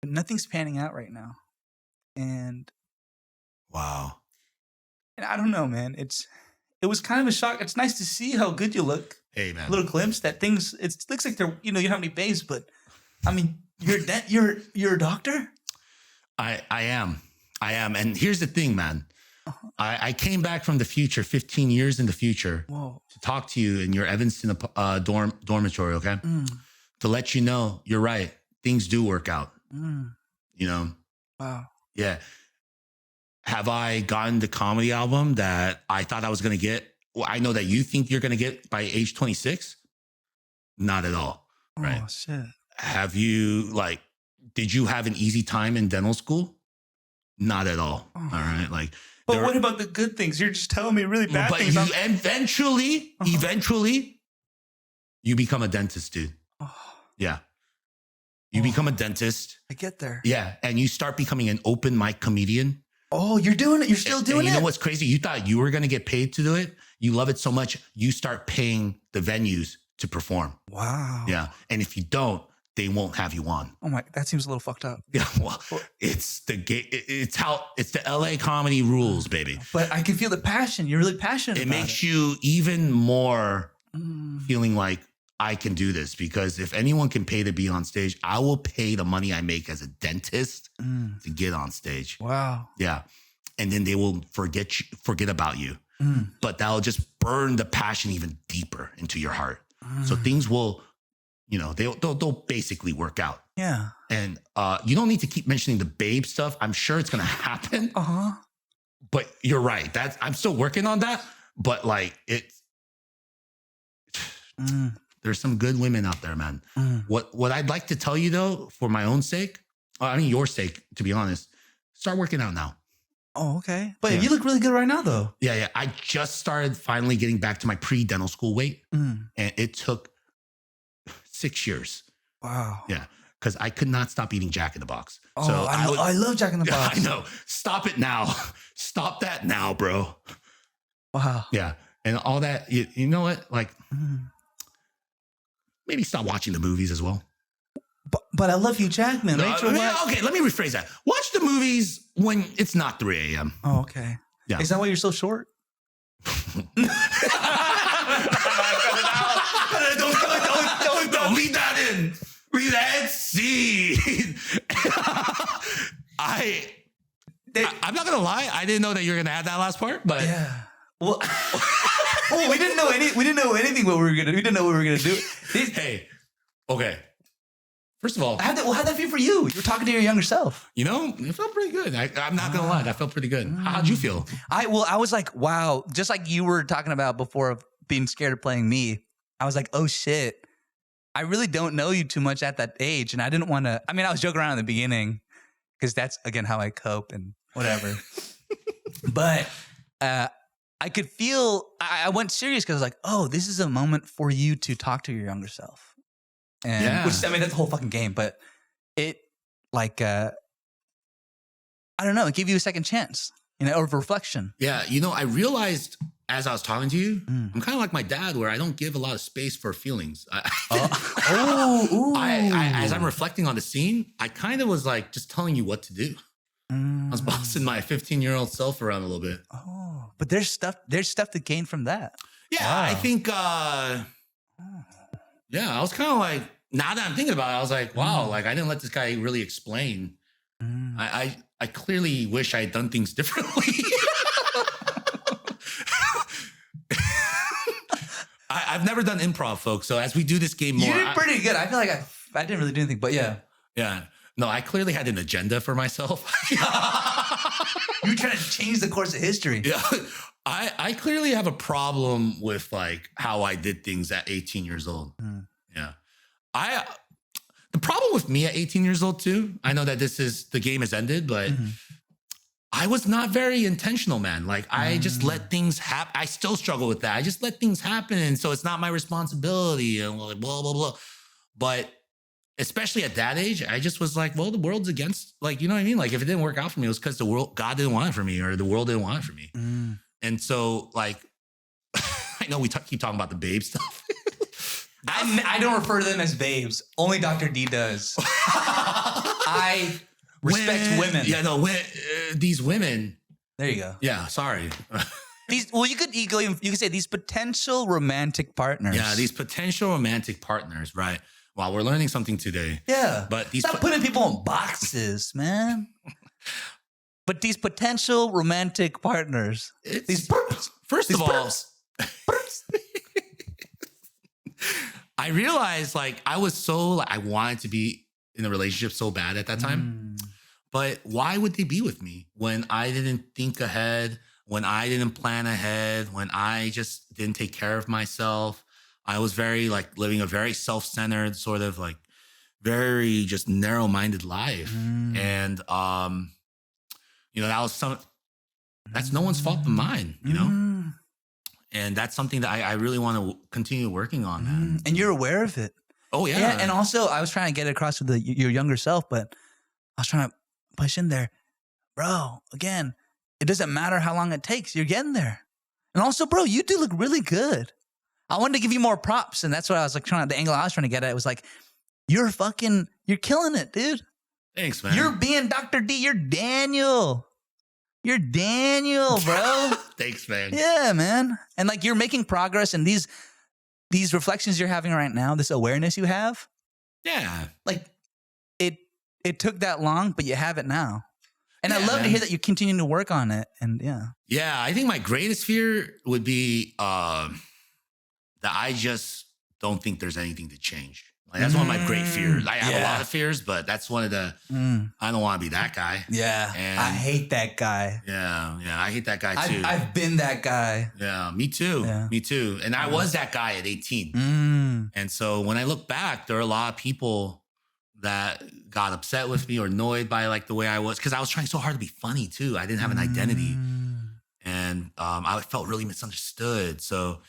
But nothing's panning out right now. And Wow. I don't know, man. It was kind of a shock. It's nice to see how good you look. Hey, man. A little glimpse that things. It looks like they're. You don't have any babes, but I mean, you're a doctor. I am, and here's the thing, man. I came back from the future, 15 years in the future, to talk to you in your Evanston dormitory. Okay, to let you know you're right. Things do work out. Wow. Yeah. Have I gotten the comedy album that I thought I was going to get? Well, I know that you think you're going to get by age 26. Not at all. Right. Oh, shit. Have you, did you have an easy time in dental school? Not at all. Oh. All right. But what about the good things? You're just telling me really bad but things. you eventually, you become a dentist, dude. Oh. Yeah. You become a dentist. I get there. Yeah. And you start becoming an open mic comedian. Oh, you're doing it. You're still doing it. You know what's crazy? You thought you were going to get paid to do it. You love it so much. You start paying the venues to perform. Wow. Yeah. And if you don't, they won't have you on. Oh my, that seems a little fucked up. Yeah. Well, it's the LA comedy rules, baby. But I can feel the passion. You're really passionate. It about makes you even more feeling like I can do this, because if anyone can pay to be on stage, I will pay the money I make as a dentist to get on stage. Wow. Yeah. And then they will forget about you. But that'll just burn the passion even deeper into your heart. So things will, they'll basically work out. Yeah. And you don't need to keep mentioning the babe stuff. I'm sure it's going to happen. But you're right. I'm still working on that. But there's some good women out there, man. What I'd like to tell you, though, for my own sake, your sake, to be honest, start working out now. Oh, okay. But you look really good right now, though. Yeah. I just started finally getting back to my pre-dental school weight. And it took 6 years. Wow. Yeah. Because I could not stop eating Jack in the Box. Oh, so I love Jack in the Box. I know. Stop it now. Stop that now, bro. Wow. Yeah. And all that, you know what? Maybe stop watching the movies as well. But I love you, Jackman. Okay, let me rephrase that. Watch the movies when it's not 3 a.m. Oh, okay. Yeah. Is that why you're so short? Don't leave that in. Leave that scene. gonna lie, I didn't know that you were gonna add that last part, but Yeah. Well, we didn't know anything what we were gonna. We didn't know what we were gonna do. hey, okay. First of all, How'd that feel for you? You were talking to your younger self. you know, it felt pretty good. I'm not gonna lie, that felt pretty good. How'd you feel? I was like, wow, just like you were talking about before of being scared of playing me. I was like, oh shit, I really don't know you too much at that age, and I didn't want to. I mean, I was joking around in the beginning because that's again how I cope and whatever. But I could feel I went serious because I was like, oh, this is a moment for you to talk to your younger self. And Yeah. which I mean that's the whole fucking game, but it like I don't know, it gave you a second chance, you know, of reflection. Yeah, you know, I realized as I was talking to you, Mm. I'm kind of like my dad, where I don't give a lot of space for feelings. Ooh. As I'm reflecting on the scene, I kind of was like just telling you what to do. I was bossing my 15-year-old self around a little bit. Oh, but there's stuff to gain from that. Yeah, Wow. I think, yeah, I was kind of like, now that I'm thinking about it, I was like, wow, like I didn't let this guy really explain. I clearly wish I had done things differently. I've never done improv, folks. So as we do this game more, You did pretty good. I feel like I didn't really do anything, but yeah. yeah, no, I clearly had an agenda for myself. You were trying to change the course of history. Yeah, I clearly have a problem with like how I did things at 18 years old. Yeah, the problem with me at 18 years old too. I know that the game has ended, but I was not very intentional, man. Like I just let things happen. I still struggle with that. I just let things happen, and so it's not my responsibility and like blah blah blah. But especially at that age, I just was like, well, the world's against, like, you know what I mean? Like if it didn't work out for me, it was because God didn't want it for me, or the world didn't want it for me. And so like, I know we keep talking about the babe stuff. I don't refer to them as babes. Only Dr. D does. I respect women. Yeah, no, these women. There you go. Yeah, sorry. You could say these potential romantic partners. Yeah, these potential romantic partners, right? Wow, we're learning something today. Yeah. But these Stop putting people in boxes, man. But these potential romantic partners. First of all, I realized like I was so like I wanted to be in a relationship so bad at that time. But why would they be with me when I didn't think ahead, when I didn't plan ahead, when I just didn't take care of myself? I was very like living a very self-centered sort of like very just narrow-minded life. And you know, that's no one's fault but mine, you know? And that's something that I really want to continue working on, man. And you're aware of it. Oh, yeah. And also, I was trying to get it across to your younger self, but I was trying to push in there. Bro, again, it doesn't matter how long it takes. You're getting there. And also, bro, you do look really good. I wanted to give you more props. And that's what I was like the angle I was trying to get at. It was like, you're killing it, dude. Thanks, man. You're being Dr. D. You're Daniel. You're Daniel, bro. Thanks, man. Yeah, man. And like you're making progress, and these reflections you're having right now, this awareness you have, Yeah. like it took that long, but you have it now. And I Yeah, love to man. hear that you continue to work on it. And yeah. Yeah, I think my greatest fear would be that I just don't think there's anything to change. Like that's one of my great fears. I have a lot of fears, but that's one of the I don't want to be that guy. Yeah. And I hate that guy. Yeah, I hate that guy too. I've been that guy. Yeah, me too. Yeah. Me too. And I was that guy at 18. And so when I look back, there are a lot of people that got upset with me or annoyed by like the way I was, because I was trying so hard to be funny too. I didn't have an identity, and I felt really misunderstood. So,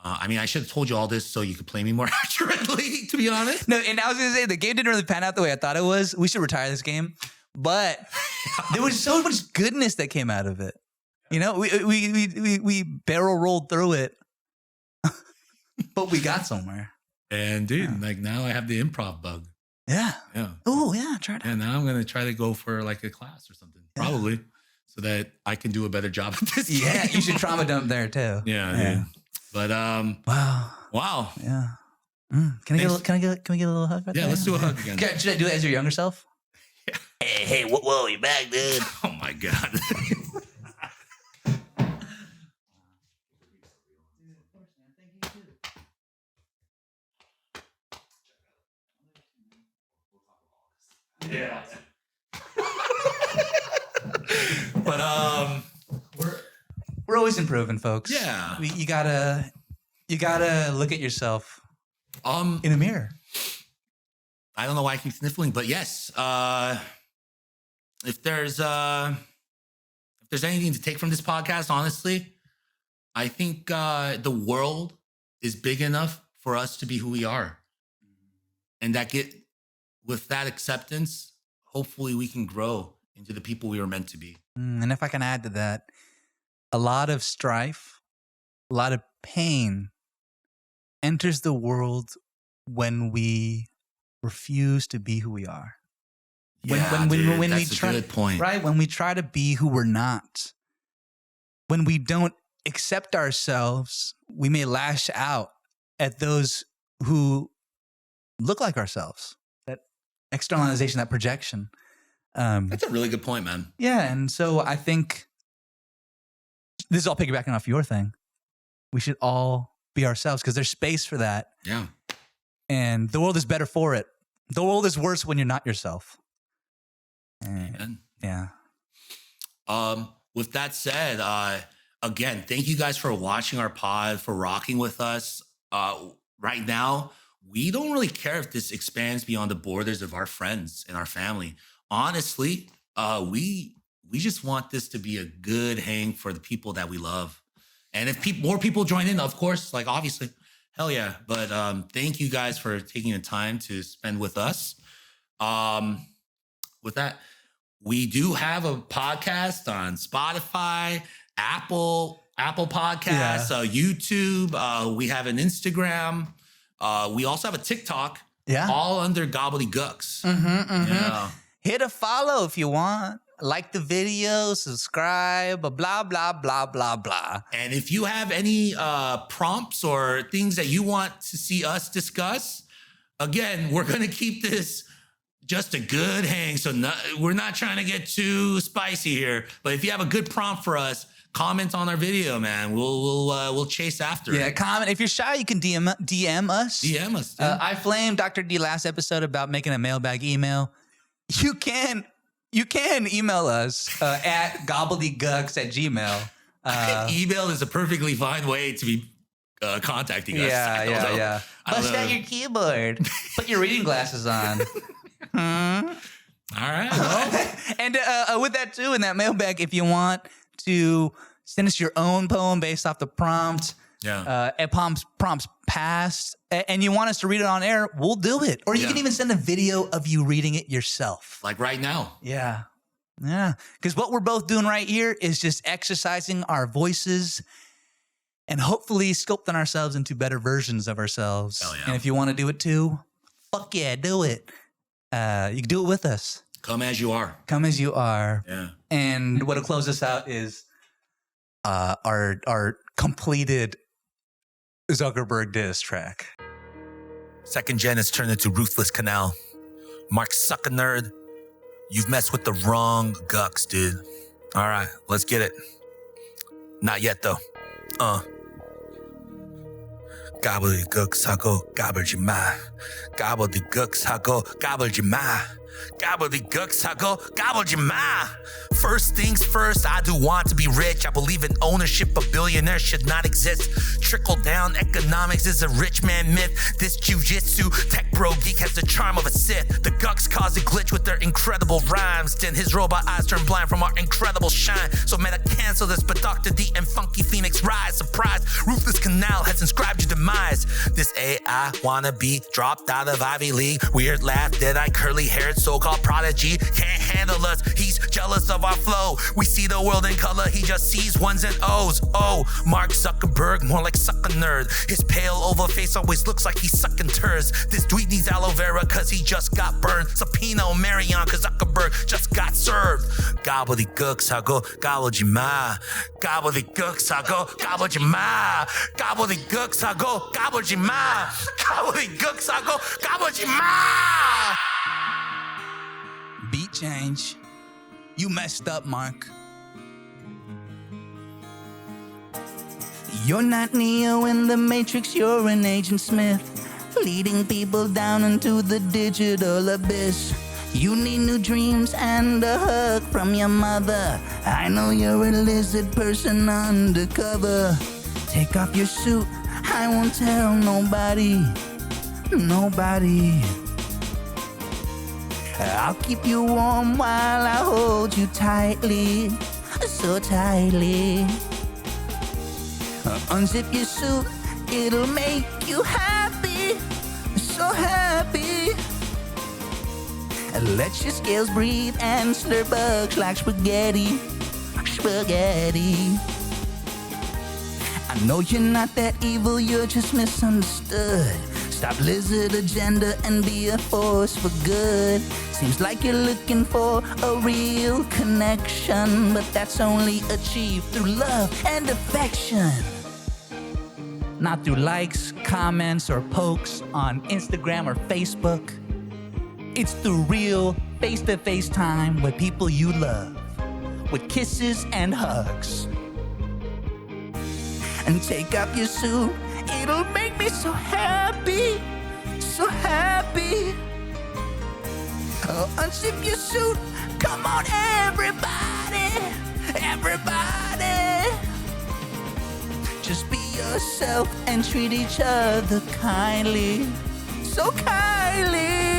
I mean, I should have told you all this so you could play me more accurately, to be honest. No, and I was gonna say the game didn't really pan out the way I thought it was. We should retire this game, but there was so much goodness that came out of it. You know, we barrel rolled through it, but we got somewhere. And dude, like now I have the improv bug. Yeah. Yeah. Oh yeah, try it out. And now I'm gonna try to go for like a class or something, probably, so that I can do a better job at this. Yeah, game. you should trauma dump there too. Yeah, dude. But wow. Yeah. Can we get a little hug right there? Yeah, let's do a hug again. Should I do it as your younger self? Yeah. Hey, whoa, you back, dude? Oh my god. Yeah. But We're always improving, folks. Yeah. You gotta look at yourself in a mirror. I don't know why I keep sniffling, but yes. If there's anything to take from this podcast, honestly, I think the world is big enough for us to be who we are. And with that acceptance, hopefully we can grow into the people we were meant to be. And if I can add to that, a lot of strife, a lot of pain enters the world when we refuse to be who we are. When we that's try, a good point. Right? When we try to be who we're not, when we don't accept ourselves, we may lash out at those who look like ourselves. That externalization, that projection. That's a really good point, man. Yeah, and so I think this is all piggybacking off your thing. We should all be ourselves because there's space for that. Yeah. And the world is better for it. The world is worse when you're not yourself. Amen. Yeah. With that said, again, thank you guys for watching our pod, for rocking with us. Right now, we don't really care if this expands beyond the borders of our friends and our family. Honestly, we just want this to be a good hang for the people that we love. And if more people join in, of course, like obviously, hell yeah. But thank you guys for taking the time to spend with us. With that, we do have a podcast on Spotify, Apple Podcasts, YouTube. We have an Instagram. We also have a TikTok. Yeah. All under GOBBLEDYGUCKS. Yeah. Hit a follow if you want. Like the video, subscribe, blah, blah, blah, blah, blah. And if you have any prompts or things that you want to see us discuss, again, we're going to keep this just a good hang. So we're not trying to get too spicy here. But if you have a good prompt for us, comment on our video, man. We'll chase after it. Yeah, comment. If you're shy, you can DM us. DM us. Dude. I flamed Dr. D last episode about making a mailbag email. You can email us at gobbledygucks@gmail. Email is a perfectly fine way to be contacting us. Yeah. Bust out your keyboard. Put your reading glasses on. All right. Well. And with that too, in that mailbag, if you want to send us your own poem based off the prompt, and prompts past, and you want us to read it on air, we'll do it. Or you can even send a video of you reading it yourself. Like right now. Yeah. Because what we're both doing right here is just exercising our voices and hopefully sculpting ourselves into better versions of ourselves. Hell yeah. And if you want to do it too, fuck yeah, do it. You can do it with us. Come as you are. Come as you are. Yeah. And what'll close us out is our completed Zuckerberg diss track. Second gen has turned into Ruthless Canal. Mark suck a nerd. You've messed with the wrong gucks, dude. All right, let's get it. Not yet, though. Gobbledygooks, I go gobbledy-ma. Gobbledygooks, I go gobbledy-ma. Gobbledygooks, I go gobbledy-ma. First things first, I do want to be rich. I believe in ownership, but billionaires should not exist. Trickle-down economics is a rich man myth. This jujitsu tech bro geek has the charm of a Sith. The gucks cause a glitch with their incredible rhymes. Then his robot eyes turn blind from our incredible shine. So meta cancel this, but Dr. D and Funky Phoenix rise. Surprise, Ruthless Canal has inscribed your demise. This AI wannabe dropped out of Ivy League. Weird laugh, dead-eye, curly-haired so-called prodigy. Can't handle us, he's jealous of our flow. We see the world in color, he just sees ones and O's. Oh, Mark Zuckerberg, more like suck a nerd. His pale oval face always looks like he's sucking turds. This tweet needs aloe vera cause he just got burned. Subpoena Marion cause Zuckerberg just got served. Gobbledygooks, I go gobbledy-ma. Gobbledygooks, I go gobbledy-ma. Gobbledygooks, I go gobbledy-ma. Gobbledygooks, I go gobbledy-ma. Beat change. You messed up, Mark. You're not Neo in the Matrix, you're an Agent Smith, leading people down into the digital abyss. You need new dreams and a hug from your mother. I know you're a lizard person undercover. Take off your suit, I won't tell nobody. Nobody. I'll keep you warm while I hold you tightly, so tightly. Unzip your suit, it'll make you happy, so happy. Let your scales breathe and slur bugs like spaghetti, spaghetti. I know you're not that evil, you're just misunderstood. Stop lizard agenda and be a force for good. Seems like you're looking for a real connection, but that's only achieved through love and affection. Not through likes, comments, or pokes on Instagram or Facebook. It's through real face-to-face time with people you love, with kisses and hugs. And take off your suit, it'll make me so happy, so happy. Oh, unzip your suit, come on everybody, everybody. Just be yourself and treat each other kindly, so kindly.